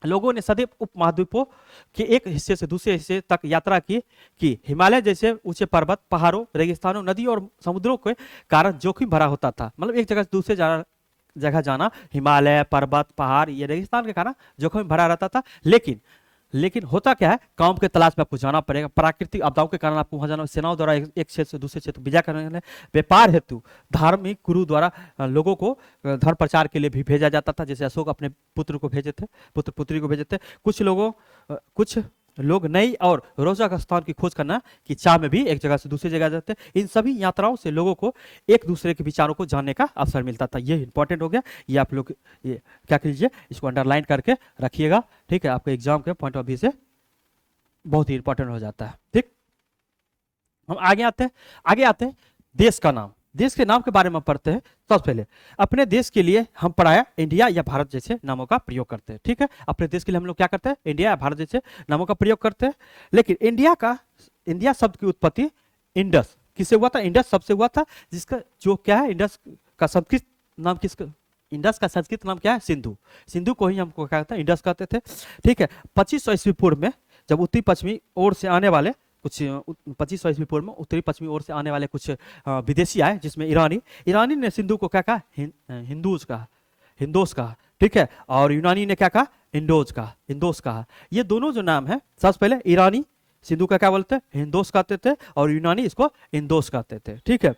लोगों ने सदैव उपमहाद्वीपों के एक हिस्से से दूसरे हिस्से तक यात्रा की हिमालय जैसे ऊंचे पर्वत, पहाड़ों, रेगिस्तानों, नदी और समुद्रों के कारण जोखिम भरा होता था। मतलब एक जगह से दूसरे जगह जाना, हिमालय, पर्वत, पहाड़, ये रेगिस्तान के कारण जोखिम भरा रहता था। लेकिन होता क्या है, काम के तलाश में आपको जाना पड़ेगा, प्राकृतिक आपदाओं के कारण आपको वहां जाना, सेनाओं द्वारा एक क्षेत्र से दूसरे क्षेत्र विजय करने के लिए, व्यापार हेतु धार्मिक गुरु द्वारा लोगों को धर्म प्रचार के लिए भी भेजा जाता था। जैसे अशोक अपने पुत्र पुत्री को भेजे थे। कुछ लोग नई और रोचक स्थान की खोज करना की चाह में भी एक जगह से दूसरी जगह जाते। इन सभी यात्राओं से लोगों को एक दूसरे के विचारों को जानने का अवसर मिलता था। ये इंपॉर्टेंट हो गया, ये आप लोग ये क्या कीजिए, इसको अंडरलाइन करके रखिएगा। ठीक है, आपके एग्जाम के पॉइंट ऑफ व्यू से बहुत ही इंपॉर्टेंट हो जाता है। ठीक, हम आगे आते हैं देश का नाम। देश के नाम के बारे में पढ़ते हैं। सबसे पहले अपने देश के लिए हम पढ़ाया इंडिया या भारत जैसे नामों का प्रयोग करते हैं। ठीक है, अपने देश के लिए हम लोग क्या करते हैं, इंडिया या भारत जैसे नामों का प्रयोग करते हैं। लेकिन इंडिया शब्द की उत्पत्ति इंडस किससे हुआ था, इंडस सबसे हुआ था, जिसका जो क्या है, इंडस का संस्कृत नाम इंडस का संस्कृत नाम क्या है, सिंधु को ही हमको क्या कहते हैं, इंडस कहते थे। ठीक है, 2500 ईस्वी पूर्व में जब उत्तरी पश्चिमी ओर से आने वाले कुछ 2500 ईस्वी पूर्व में उत्तरी पश्चिमी ओर से आने वाले कुछ विदेशी आए, जिसमें ईरानी ने सिंधु को क्या कहा, हिंदोस कहा। ठीक है, और यूनानी ने क्या कहा, इंडोस कहा। ये दोनों जो नाम है, सबसे पहले ईरानी सिंधु का क्या बोलते हैं, हिंदोस कहते थे, और यूनानी इसको इंदोस कहते थे। ठीक है,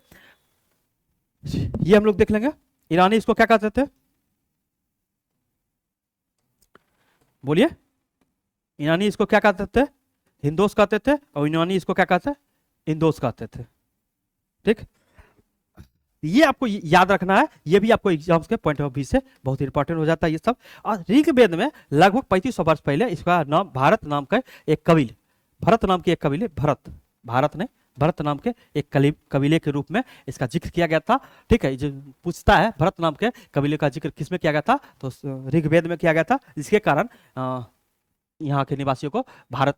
ये हम लोग देख लेंगे। ईरानी इसको क्या कहते थे, बोलिए, ईरानी इसको क्या कहते थे, हिंदोस कहते थे, और यूनानी इसको क्या कहते थे, इंदोस कहते थे। ठीक, ये आपको याद रखना है, ये भी आपको एग्जाम्स के पॉइंट ऑफ व्यू से बहुत इंपॉर्टेंट हो जाता है ये सब। और ऋग्वेद में लगभग 3500 वर्ष पहले इसका नाम भारत नाम के एक कबीले, भरत नाम के एक कबीले के रूप में इसका जिक्र किया गया था। ठीक है, जो पूछता है भरत नाम के कबीले का जिक्र किसमें किया गया था, तो ऋग्वेद में किया गया था, जिसके कारण यहाँ के निवासियों को भारत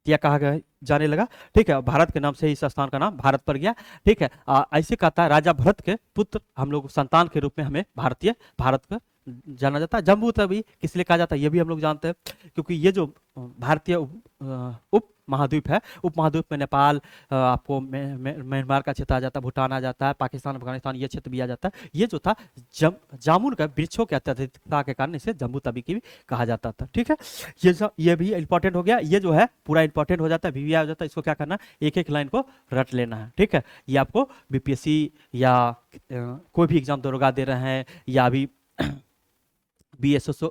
यह कहा जाने लगा। ठीक है, भारत के नाम से इस स्थान का नाम भारत पड़ गया। ठीक है, ऐसे कहता है राजा भरत के पुत्र हम लोग संतान के रूप में हमें भारत का जाना जाता है। जम्बू तभी किस लिए कहा जाता है, ये भी हम लोग जानते हैं, क्योंकि ये जो भारतीय उप महाद्वीप है, उप महाद्वीप में नेपाल, आपको म्यांमार का क्षेत्र आ जाता है, भूटान आ जाता है, पाकिस्तान, अफगानिस्तान, ये क्षेत्र भी आ जाता है। ये जो था जामुन का वृक्षों की अत्यधिकता के कारण इसे जम्बू तवी की भी कहा जाता था। ठीक है, ये भी इंपॉर्टेंट हो गया। ये जो है पूरा इंपॉर्टेंट हो जाता है, वीवीआई हो जाता है। इसको क्या करना, एक एक लाइन को रट लेना है। ठीक है, ये आपको बीपीएससी या कोई भी एग्जाम दरोगा दे रहे हैं, या अभी बीएसओ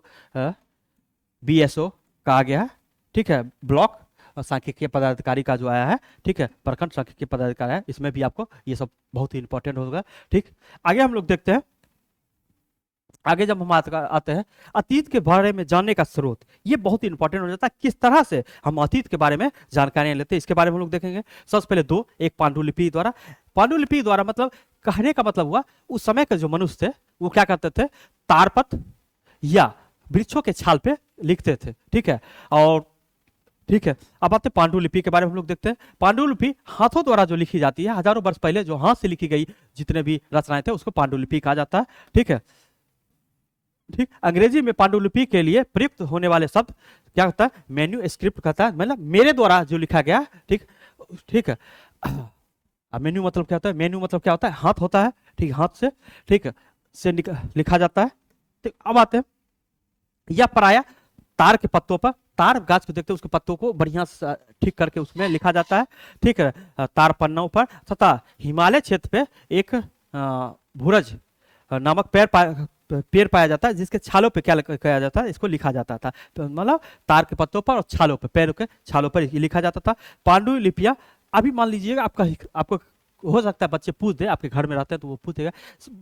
का आ गया है। ठीक है, ब्लॉक सांख्यिकीय पदाधिकारी का जो आया है, ठीक है, प्रखंड सांख्यिकीय पदाधिकारी है, इसमें भी आपको ये सब बहुत ही इंपॉर्टेंट होगा। ठीक, आगे हम लोग देखते हैं। आगे जब हम आते हैं अतीत के बारे में जानने का स्रोत, ये बहुत ही इंपॉर्टेंट हो जाता है। किस तरह से हम अतीत के बारे में जानकारियां लेते हैं, इसके बारे में हम लोग देखेंगे। सबसे पहले दो, एक पांडुलिपि द्वारा। पांडुलिपि द्वारा मतलब कहने का मतलब हुआ उस समय के जो मनुष्य थे वो क्या करते थे, तारपत्र या वृक्षों के छाल पे लिखते थे। ठीक है, और ठीक है, अब आते हैं पांडुलिपि के बारे में हम लोग देखते हैं। पांडुलिपि हाथों द्वारा जो लिखी जाती है, हजारों वर्ष पहले जो हाथ से लिखी गई जितने भी रचनाएं थे उसको पांडुलिपि कहा जाता है। ठीक है, ठीक, अंग्रेजी में पांडुलिपि के लिए प्रयुक्त होने वाले शब्द क्या होता है, मेन्यू स्क्रिप्ट कहता है, मतलब मेरे द्वारा जो लिखा गया। ठीक, ठीक है, अब मेन्यू मतलब क्या होता है, मेन्यू मतलब क्या होता है, हाथ होता है, ठीक, हाथ से, ठीक है, से लिखा जाता है। ठीक, अब आते हैं, या प्राय तार के पत्तों पर, तार गाछ को देखते हैं उसके पत्तों को बढ़िया ठीक करके उसमें लिखा जाता है। ठीक है, तार पन्नों पर, तथा हिमालय क्षेत्र पे एक भूरज नामक पेड़ पाया जाता है जिसके छालों पे क्या किया जाता है, इसको लिखा जाता था। तो मतलब तार के पत्तों पर और छालों पे, पेड़ के छालों पर लिखा जाता था। पांडुलिपियां, अभी मान लीजिएगा आपको हो सकता है बच्चे पूछ दे, आपके घर में रहते हैं तो वो पूछेगा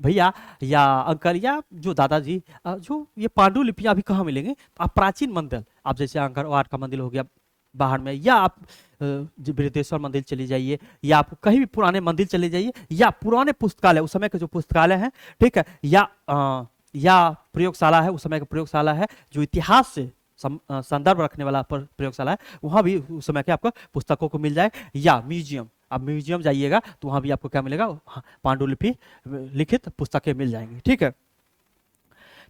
भैया या अंकल या जो दादाजी, जो ये पांडुलिपियां अभी कहाँ मिलेंगे। आप प्राचीन मंदिर, आप जैसे अंगरवाट का मंदिर हो गया बाहर में, या आप बृहदेश्वर मंदिर चले जाइए, या आप कहीं भी पुराने मंदिर चले जाइए, या पुराने पुस्तकालय, उस समय के जो पुस्तकालय हैं, ठीक है, या प्रयोगशाला है, उस समय का प्रयोगशाला है जो इतिहास से संदर्भ रखने वाला प्रयोगशाला है, वहां भी उस समय के आपको पुस्तकों को मिल जाए। या म्यूजियम, आप म्यूजियम जाइएगा तो वहां भी आपको क्या मिलेगा, पांडुलिपि लिखित पुस्तकें मिल जाएंगी। ठीक है,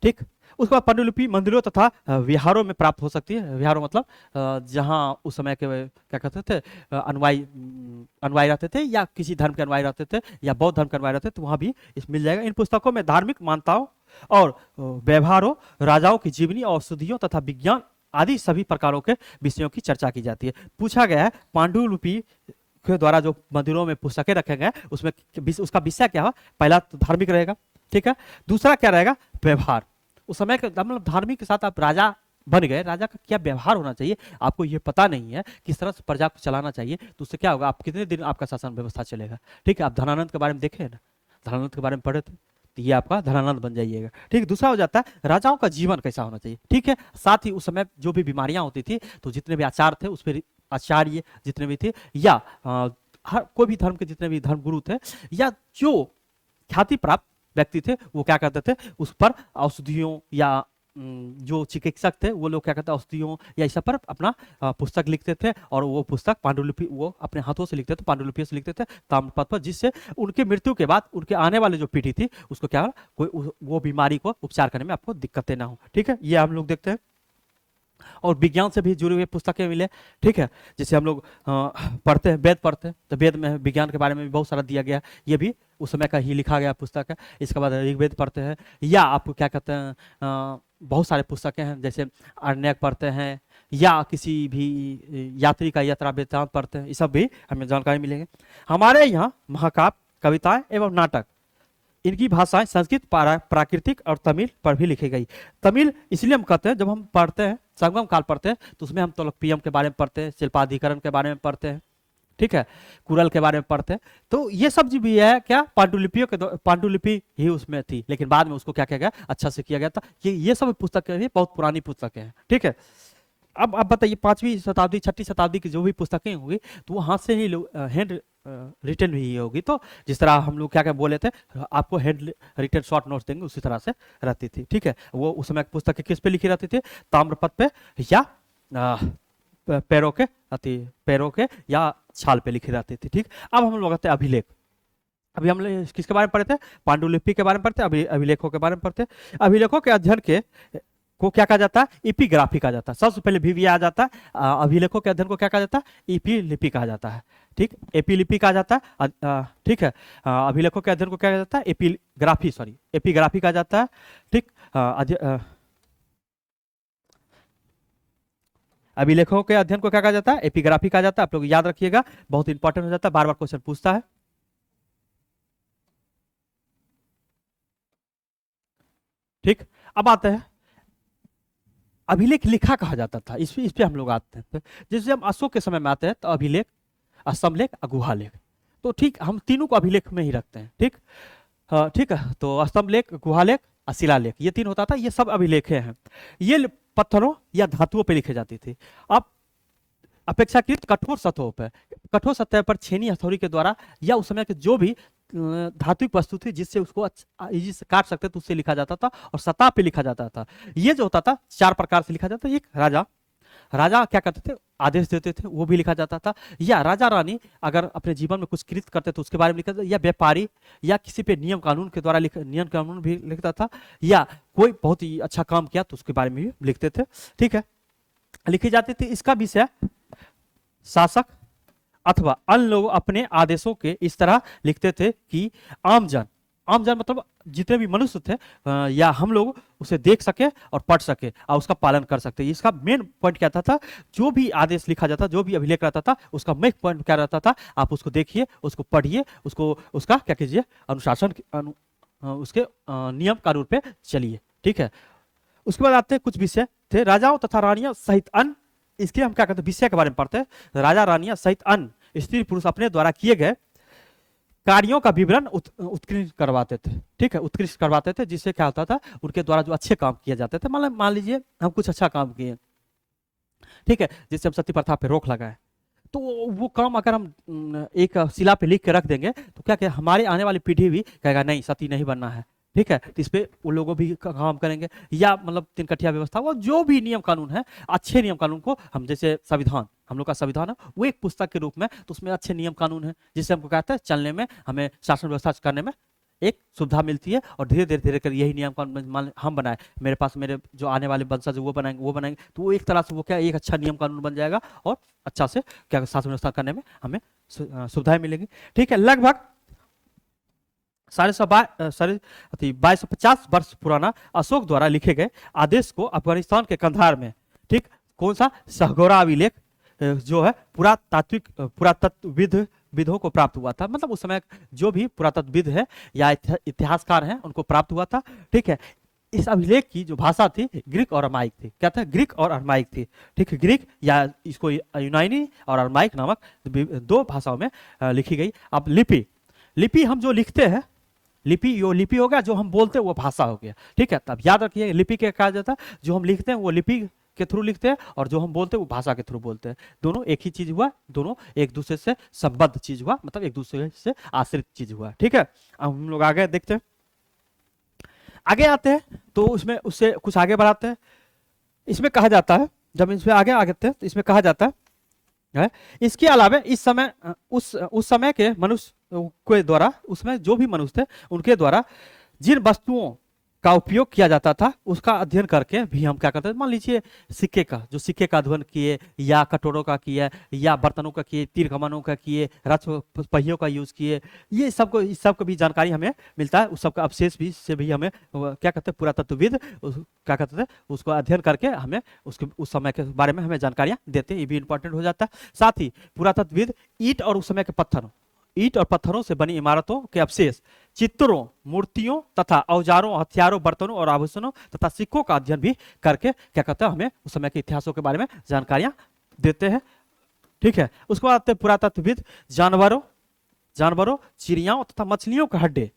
ठीक, उसके बाद पांडुलिपि मंदिरों तथा विहारों में प्राप्त हो सकती है। विहारों मतलब जहाँ उस समय के क्या कहते थे, अनुयायी रहते थे, या किसी धर्म के अनुयायी रहते थे, या बौद्ध धर्म के अनुयायी रहते थे, तो वहाँ भी इस मिल जाएगा। इन पुस्तकों में धार्मिक मान्यताओं और व्यवहारों, राजाओं की जीवनी, औषधियों तथा विज्ञान आदि सभी प्रकारों के विषयों की चर्चा की जाती है। पूछा गया है पांडुलिपि के द्वारा जो मंदिरों में पुस्तकें रखे गए उसमें उसका विषय क्या है, पहला तो धार्मिक रहेगा, ठीक है, दूसरा क्या रहेगा, व्यवहार। उस समय के मतलब धार्मिक के साथ आप राजा बन गए, राजा का क्या व्यवहार होना चाहिए आपको ये पता नहीं है, किस तरह से प्रजा को चलाना चाहिए, तो उससे क्या होगा, आप कितने दिन आपका शासन व्यवस्था चलेगा। ठीक है, आप धनानंद के बारे में देखे ना, धनानंद के बारे में पढ़े थे, तो ये आपका धनानंद बन जाइएगा। ठीक, दूसरा हो जाता है राजाओं का जीवन कैसा होना चाहिए। ठीक है, साथ ही उस समय जो भी बीमारियां होती थी तो जितने भी आचार थे उस पर आचार्य जितने भी थे, या हर कोई भी धर्म के जितने भी धर्मगुरु थे, या जो ख्याति प्राप्त व्यक्ति थे वो क्या करते थे, उस पर औषधियों या जो चिकित्सक थे वो लोग क्या करते औषधियों या इस पर अपना पुस्तक लिखते थे, और वो पुस्तक पांडुलिपि वो अपने हाथों से लिखते थे, पांडुलिपि से लिखते थे ताम्रपत्र पर, जिससे उनके मृत्यु के बाद उनके आने वाले जो पीढ़ी थी उसको क्या कोई वो बीमारी को उपचार करने में आपको दिक्कतें ना हो। ठीक है, ये हम लोग देखते हैं। और विज्ञान से भी जुड़े हुए पुस्तकें मिले। ठीक है, जैसे हम लोग पढ़ते हैं, वेद पढ़ते हैं, तो वेद में विज्ञान के बारे में भी बहुत सारा दिया गया, ये भी उस समय का ही लिखा गया पुस्तक है। इसके बाद ऋग्वेद पढ़ते हैं, या आप क्या कहते हैं बहुत सारे पुस्तकें हैं, जैसे अरण्यक पढ़ते हैं, या किसी भी यात्री का यात्रा वृत्तांत पढ़ते हैं, ये सब भी हमें जानकारी मिलेंगे। हमारे यहाँ महाकाव्य, कविताएं एवं नाटक, इनकी भाषाएं संस्कृत, प्राकृतिक और तमिल पर भी लिखी गई। तमिल इसलिए हम कहते हैं, जब हम पढ़ते हैं संगम काल पढ़ते हैं तो उसमें हम तोलकपियम के बारे में पढ़ते हैं, शिल्पाधिकरण के बारे में पढ़ते हैं, ठीक है, कुरल के बारे में पढ़ते हैं। तो ये सब जो भी है क्या पांडुलिपियों के पांडुलिपि ही उसमें थी, लेकिन बाद में उसको क्या किया गया, अच्छा से किया गया था। ये सब पुस्तकें भी बहुत पुरानी पुस्तकें हैं। ठीक है, अब बताइए 5वीं शताब्दी 6वीं शताब्दी की जो भी पुस्तकें होंगी तो वो हाथ से ही हैंड रिटन भी होगी। तो जिस तरह हम लोग क्या क्या बोले थे, आपको हैंड रिटन शॉर्ट नोट्स देंगे उसी तरह से रहती थी। ठीक है, वो उस समय पुस्तकें किस पे लिखी रहती थी, ताम्रपत्र पे, या पैरों के या छाल पे लिखी रहती थी। ठीक, अब हम लोग आते हैं अभिलेख। अभी हम किसके बारे में पढ़े थे, पांडुलिपि के बारे में पढ़ते, अभी अभिलेखों के बारे में पढ़ते। अभिलेखों के अध्ययन के को क्या कहा जाता है, एपिग्राफी कहा जाता है। सबसे पहले भी आ जाता है, अभिलेखों के अध्ययन को क्या कहा जाता है, एपी लिपि कहा जाता है। ठीक, एपी लिपि कहा जाता है। ठीक है, अभिलेखों के अध्ययन को क्या कहा जाता है, एपिग्राफी कहा जाता है। ठीक, अभिलेखों के अध्ययन को क्या कहा जाता है, एपिग्राफी कहा जाता है। आप लोग याद रखिएगा, बहुत इंपॉर्टेंट हो जाता है, बार बार क्वेश्चन पूछता है। ठीक, अब आते हैं अभिलेख लिखा कहा जाता था। इस पे हम लोग आते हैं। जैसे हम अशोक के समय में आते हैं तो अभिलेख, स्तंभलेख और गुहालेख। तो ठीक, हम तीनों को अभिलेख में ही रखते हैं। ठीक, हाँ ठीक है। तो स्तंभलेख, गुहालेख और शिलालेख, ये तीन होता था, ये सब अभिलेखे हैं। ये पत्थरों या धातुओं पे लिखे जाती थी। अब अपेक्षाकृत कठोर सतहों पर, कठोर सतह पर छेनी हथौड़ी के द्वारा या उस समय के जो भी धात्विक वस्तु थी जिससे उसको इजी से काट सकते थे उससे लिखा जाता था और सतह पे लिखा जाता था। ये जो होता था चार प्रकार से लिखा जाता था। एक राजा, राजा क्या करते थे, आदेश देते थे, वो भी लिखा जाता था। या राजा रानी अगर अपने जीवन में कुछ कृत करते तो उसके बारे में लिखा जाता। या व्यापारी, या किसी पे नियम कानून के द्वारा नियम कानून भी लिखता था। या कोई बहुत ही अच्छा काम किया तो उसके बारे में भी लिखते थे। ठीक है, लिखी जाती थी। इसका विषय शासक अथवा अन्य लोग अपने आदेशों के इस तरह लिखते थे कि आमजन, आमजन मतलब जितने भी मनुष्य थे या हम लोग उसे देख सके और पढ़ सके और उसका पालन कर सकते। इसका मेन पॉइंट क्या था, जो भी आदेश लिखा जाता, जो भी अभिलेख रहता था, उसका मेन पॉइंट क्या रहता था, आप उसको देखिए, उसको पढ़िए, उसको उसका क्या कीजिए, अनुशासन उसके नियम कानून पे चलिए। ठीक है, उसके बाद आते हैं कुछ विषय थे, राजाओं तथा रानियों सहित अन्य। इसके हम क्या कहते हैं, विषय के बारे में पढ़ते हैं। राजा रानियां सहित अन्य स्त्री पुरुष अपने द्वारा किए गए कार्यों का विवरण उत्कृष्ट करवाते थे। ठीक है, उत्कृष्ट करवाते थे, जिससे क्या होता था, उनके द्वारा जो अच्छे काम किए जाते थे, मान लीजिए हम कुछ अच्छा काम किए, ठीक है, जिससे हम सती प्रथा पे रोक लगाए, तो वो काम अगर हम एक शिला पे लिख के रख देंगे तो क्या क्या हमारे आने वाली पीढ़ी भी कहेगा नहीं, सती नहीं बनना है। ठीक है, तो इस पे वो लोगों भी काम करेंगे। या मतलब तीन कठिया व्यवस्था, वो जो भी नियम कानून है, अच्छे नियम कानून को हम, जैसे संविधान, हम लोग का संविधान है वो एक पुस्तक के रूप में, तो उसमें अच्छे नियम कानून है जिससे हमको कहते हैं चलने में, हमें शासन व्यवस्था करने में एक सुविधा मिलती है। और धीरे धीरे धीरे कर यही नियम कानून मान हम बनाए, मेरे पास मेरे जो आने वाले वंशज वो बनाएंगे, तो वो एक तरह से वो क्या एक अच्छा नियम कानून बन जाएगा और अच्छा से क्या शासन व्यवस्था करने में हमें सुविधाएं मिलेंगी। ठीक है, लगभग 2250 वर्ष पुराना अशोक द्वारा लिखे गए आदेश को अफगानिस्तान के कंधार में, ठीक, कौन सा, सहगोरा अभिलेख जो है पुरातात्विक पुरातत्वविद विदों को प्राप्त हुआ था। मतलब उस समय जो भी पुरातत्वविद है या इतिहासकार हैं उनको प्राप्त हुआ था। ठीक है, इस अभिलेख की जो भाषा थी ग्रीक और अरमाइक थी। क्या था, ग्रीक और अरमाइक थी। ठीक है, ग्रीक या इसको यूनानी और अरमाइक नामक दो भाषाओं में लिखी गई। अब लिपि, लिपि हम जो लिखते हैं, लिपि यो लिपि हो गया, जो हम बोलते हैं वो भाषा हो गया। ठीक है, तब याद रखिए लिपि के कहा जाता है, जो हम लिखते हैं वो लिपि के थ्रू लिखते हैं और जो हम बोलते हैं वो भाषा के थ्रू बोलते हैं। दोनों एक ही चीज हुआ, दोनों एक दूसरे से संबद्ध चीज हुआ, मतलब एक दूसरे से आश्रित चीज हुआ। ठीक है, अब हम लोग आगे देखते हैं, आगे आते हैं तो उसमें उससे कुछ आगे बढ़ाते हैं। इसमें कहा जाता है, जब इसमें आगे आते हैं तो इसमें कहा जाता है, इसके अलावा इस समय उस समय के मनुष्य के द्वारा, उसमें जो भी मनुष्य थे उनके द्वारा जिन वस्तुओं का उपयोग किया जाता था उसका अध्ययन करके भी हम क्या करते थे, मान लीजिए सिक्के का, जो सिक्के का अध्ययन किए, या कटोरों का किया, या बर्तनों का किए, तीर कमानों का किए, रथ पहियों का यूज किए, ये सबको, इस सबको भी जानकारी हमें मिलता है। उस सबका अवशेष भी से भी हमें क्या कहते हैं, पुरातत्वविद क्या कहते थे, उसको अध्ययन करके हमें उसके उस समय के बारे में हमें जानकारियां देते हैं। ये भी इंपॉर्टेंट हो जाता है। साथ ही पुरातत्वविद ईंट और उस समय के पत्थरों, ईंट और पत्थरों से बनी इमारतों के अवशेष, चित्रों, मूर्तियों तथा औजारों, हथियारों, बर्तनों और आभूषणों तथा सिक्कों का अध्ययन भी करके क्या कहते हैं, हमें उस समय के इतिहासों के बारे में जानकारियां देते हैं। ठीक है, उसके बाद आते हैं पुरातत्वविद जानवरों, जानवरों, चिड़ियाओं तथा मछलियों का हड्डी,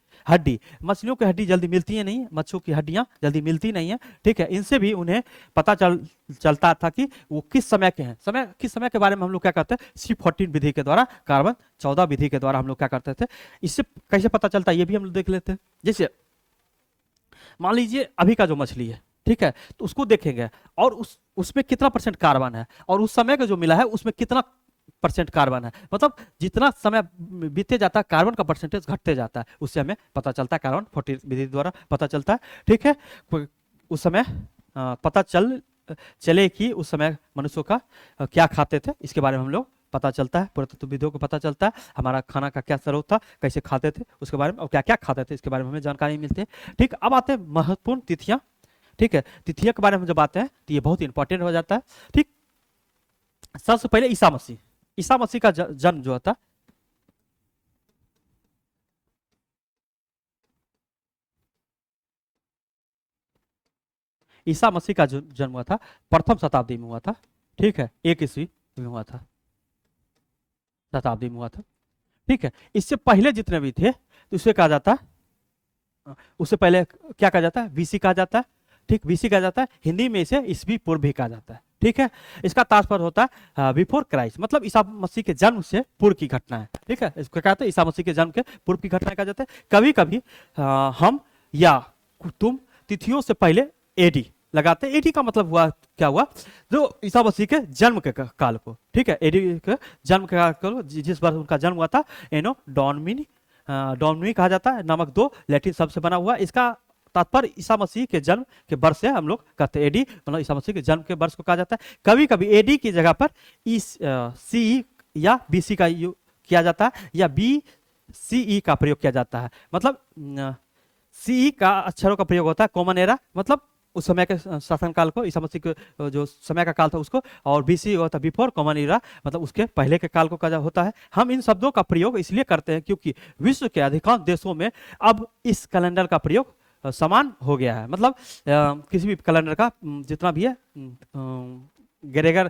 मछलियों की हड्डी जल्दी मिलती है नहीं, मच्छों की हड्डियां जल्दी मिलती नहीं है। ठीक है, इनसे भी उन्हें पता चलता था कि वो किस समय के हैं। किस समय के बारे में हम लोग क्या करते हैं, C14 विधि के द्वारा, कार्बन 14 विधि के द्वारा हम लोग क्या करते थे। इससे कैसे पता चलता है ये भी हम लोग देख लेते हैं। जैसे मान लीजिए अभी का जो मछली है, ठीक है, तो उसको देखेंगे और उसमें कितना % कार्बन है, और उस समय का जो मिला है उसमें कितना % कार्बन है। मतलब जितना समय बीते जाता है कार्बन का परसेंटेज घटते जाता है, उससे हमें पता चलता है, कार्बन 14 विधि द्वारा पता चलता है। ठीक है, उस समय पता चले कि उस समय मनुष्यों का क्या खाते थे, इसके बारे में हम लोग पता चलता है, पुरातत्वविदों को पता चलता है हमारा खाना का क्या स्रोत था, कैसे खाते थे उसके बारे में, और क्या क्या खाते थे इसके बारे में हमें जानकारी मिलती है। ठीक, अब आते हैं महत्वपूर्ण तिथियां। ठीक है, तिथियों के बारे में जब आते हैं तो ये बहुत इंपॉर्टेंट हो जाता है। ठीक, सबसे पहले ईसा मसीह का जन्म जो था, ईसा मसीह का जो जन्म हुआ था प्रथम शताब्दी में हुआ था, ठीक है, 1 ईस्वी में हुआ था, शताब्दी में हुआ था, ठीक है। इससे पहले जितने भी थे तो उसे कहा जाता, उससे पहले क्या कहा जाता है, बीसी कहा जाता है, ठीक, बीसी कहा जाता है, हिंदी में इसे ईसवी पूर्व भी कहा जाता है, ठीक है। इसका तात्पर्य होता है बिफोर क्राइस्ट, मतलब ईसा मसीह के जन्म से पूर्व की घटना है, ठीक है। इसको कहते हैं ईसा मसीह के जन्म के पूर्व की घटना कहा जाता है। कभी कभी हम या तुम तिथियों से पहले एडी लगाते हैं। एडी का मतलब हुआ क्या हुआ, जो ईसा मसीह के जन्म के काल को, ठीक है, एडी के जन्म के काल को, जिस वर्ष उनका जन्म हुआ था, एनो डॉमिनी डॉमिनी कहा जाता है, नामक 2 लैटिन शब्द से बना हुआ। इसका तात्पर्य ईसा मसीह के जन्म के वर्ष से हम लोग कहते हैं, एडी मतलब ईसा मसीह के जन्म के वर्ष को कहा जाता है। कभी कभी एडी की जगह पर सी या बीसी का किया जाता है, या बी सी का प्रयोग किया जाता है। मतलब सी का अक्षरों का प्रयोग होता है कॉमन एरा, मतलब उस समय के शासन काल को, ईसा मसीह के जो समय का काल था उसको, और बीसी होता है बिफोर कॉमन एरा, मतलब उसके पहले के काल को कहा होता है। हम इन शब्दों का प्रयोग इसलिए करते हैं क्योंकि विश्व के अधिकांश देशों में अब इस कैलेंडर का प्रयोग समान हो गया है। मतलब किसी भी कैलेंडर का जितना भी है ग्रेगर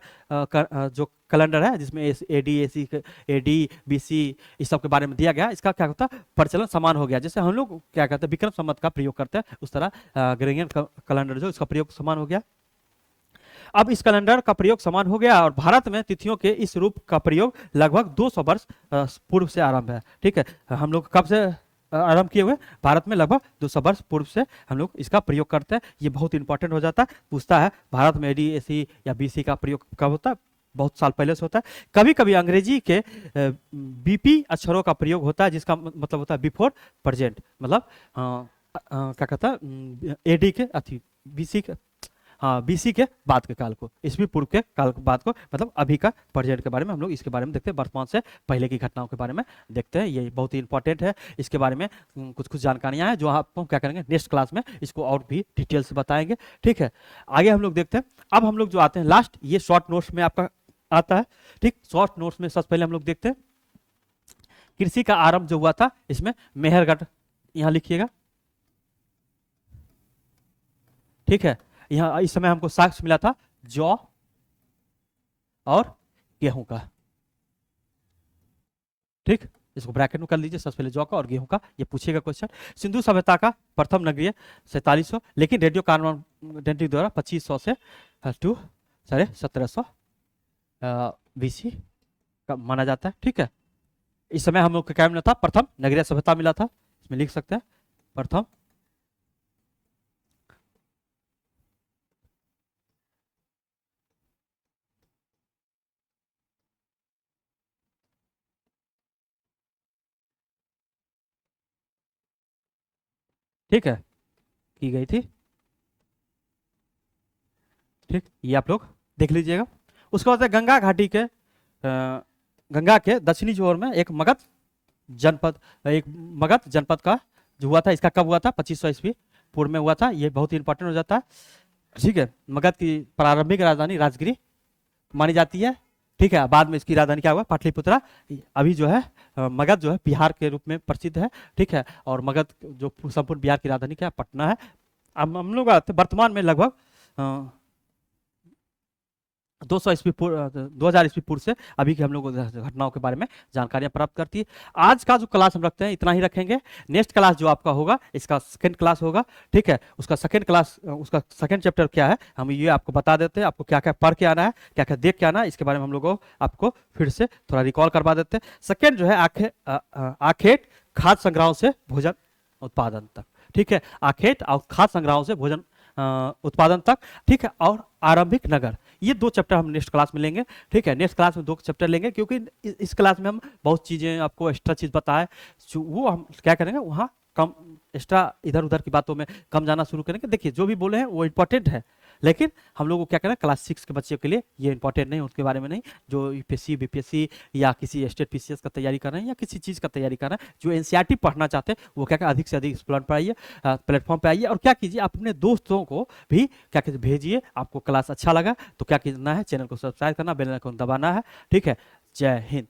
जो कैलेंडर है, जिसमें एडी एसी एडी बीसी इस सब के बारे में दिया गया, इसका क्या होता है, प्रचलन समान हो गया। जैसे हम लोग क्या कहते हैं, विक्रम संवत का प्रयोग करते हैं, उस तरह ग्रेगरियन कैलेंडर जो, इसका प्रयोग समान हो गया। अब इस कैलेंडर का प्रयोग समान हो गया, और भारत में तिथियों के इस रूप का प्रयोग लगभग 200 वर्ष पूर्व से आरंभ है, ठीक है। हम लोग कब से आरंभ किए हुए, भारत में लगभग 200 वर्ष पूर्व से हम लोग इसका प्रयोग करते हैं। ये बहुत इंपॉर्टेंट हो जाता है, पूछता है भारत में एडी एसी या बीसी का प्रयोग कब होता है, बहुत साल पहले से होता है। कभी कभी अंग्रेजी के बीपी अक्षरों का प्रयोग होता है, जिसका मतलब होता है बिफोर प्रेजेंट, मतलब क्या कहता है, एडी के अथी बीसी के, हाँ, बीसी के बाद के काल को, ईसवी पूर्व के काल के बाद को, मतलब अभी का प्रेजेंट के बारे में हम लोग इसके बारे में देखते हैं, वर्तमान से पहले की घटनाओं के बारे में देखते हैं। ये बहुत ही इंपॉर्टेंट है, इसके बारे में कुछ कुछ जानकारियां हैं जो आपको क्या करेंगे नेक्स्ट क्लास में इसको और भी डिटेल से बताएंगे, ठीक है। आगे हम लोग देखते हैं। अब हम लोग जो आते हैं लास्ट, ये शॉर्ट नोट्स में आपका आता है, ठीक। शॉर्ट नोट्स में सबसे पहले हम लोग देखते हैं कृषि का आरंभ जो हुआ था, इसमें मेहरगढ़ यहाँ लिखिएगा, ठीक है। यहाँ इस समय हमको साक्ष्य मिला था जौ और गेहूं का, ठीक, इसको ब्रैकेट में कर लीजिए। सबसे पहले जौ का और गेहूं का, ये पूछेगा क्वेश्चन। सिंधु सभ्यता का प्रथम नगरीय 4700, लेकिन रेडियो कार्बन डेंटिक द्वारा 2500 से टू 1750 बीसी का माना जाता है, ठीक है। इस समय हम लोग का क्या मिला था, प्रथम नगरीय सभ्यता मिला था, इसमें लिख सकते हैं प्रथम, ठीक है, की गई थी, ठीक। ये आप लोग देख लीजिएगा। उसके बाद गंगा घाटी के गंगा के दक्षिणी जोर में एक मगध जनपद का जो हुआ था, इसका कब हुआ था, 2500 ईस्वी पूर्व में हुआ था। ये बहुत ही इंपॉर्टेंट हो जाता है, ठीक है। मगध की प्रारंभिक राजधानी राजगिरी मानी जाती है, ठीक है। बाद में इसकी राजधानी क्या हुआ, पाटलिपुत्रा। अभी जो है मगध जो है बिहार के रूप में प्रसिद्ध है, ठीक है। और मगध जो संपूर्ण बिहार की राजधानी क्या है, पटना है। अब हम लोग वर्तमान में लगभग 2000 ईस्वी पूर्व से अभी के हम लोग घटनाओं के बारे में जानकारियां प्राप्त करती है। आज का जो क्लास हम रखते हैं इतना ही रखेंगे। नेक्स्ट क्लास जो आपका होगा, इसका सेकंड क्लास होगा, ठीक है। उसका सेकंड क्लास, उसका सेकंड चैप्टर क्या है, हम ये आपको बता देते हैं। आपको क्या क्या पढ़ के आना है, क्या क्या देख के आना है, इसके बारे में हम लोग आपको फिर से थोड़ा रिकॉल करवा देते हैं। सेकेंड जो है आखेट खाद्य संग्रहों से भोजन उत्पादन तक, ठीक है। आखेट और खाद्य संग्रहों से भोजन उत्पादन तक, ठीक है। और आरंभिक नगर, ये 2 चैप्टर हम नेक्स्ट क्लास में लेंगे, ठीक है। नेक्स्ट क्लास में 2 चैप्टर लेंगे, क्योंकि इस क्लास में हम बहुत चीजें आपको एक्स्ट्रा चीज बताए, वो हम क्या करेंगे, वहाँ कम एक्स्ट्रा इधर उधर की बातों में कम जाना शुरू करेंगे। देखिए जो भी बोले हैं वो इंपॉर्टेंट है, लेकिन हम लोग को क्या करना है, क्लास 6 के बच्चों के लिए ये इंपॉर्टेंट नहीं, उसके बारे में नहीं। जो यूपीएससी बीपीएससी या किसी स्टेट पीसीएस का तैयारी कर रहे हैं या किसी चीज़ का तैयारी कर रहे हैं, जो एनसीईआरटी पढ़ना चाहते हैं, वो क्या क्या अधिक से अधिक इस प्लेटफॉर्म पर आइए। और क्या कीजिए, अपने दोस्तों को भी क्या कीजिए, भेजिए। आपको क्लास अच्छा लगा तो क्या करना है, चैनल को सब्सक्राइब करना, बेल आइकन दबाना है, ठीक है। जय हिंद।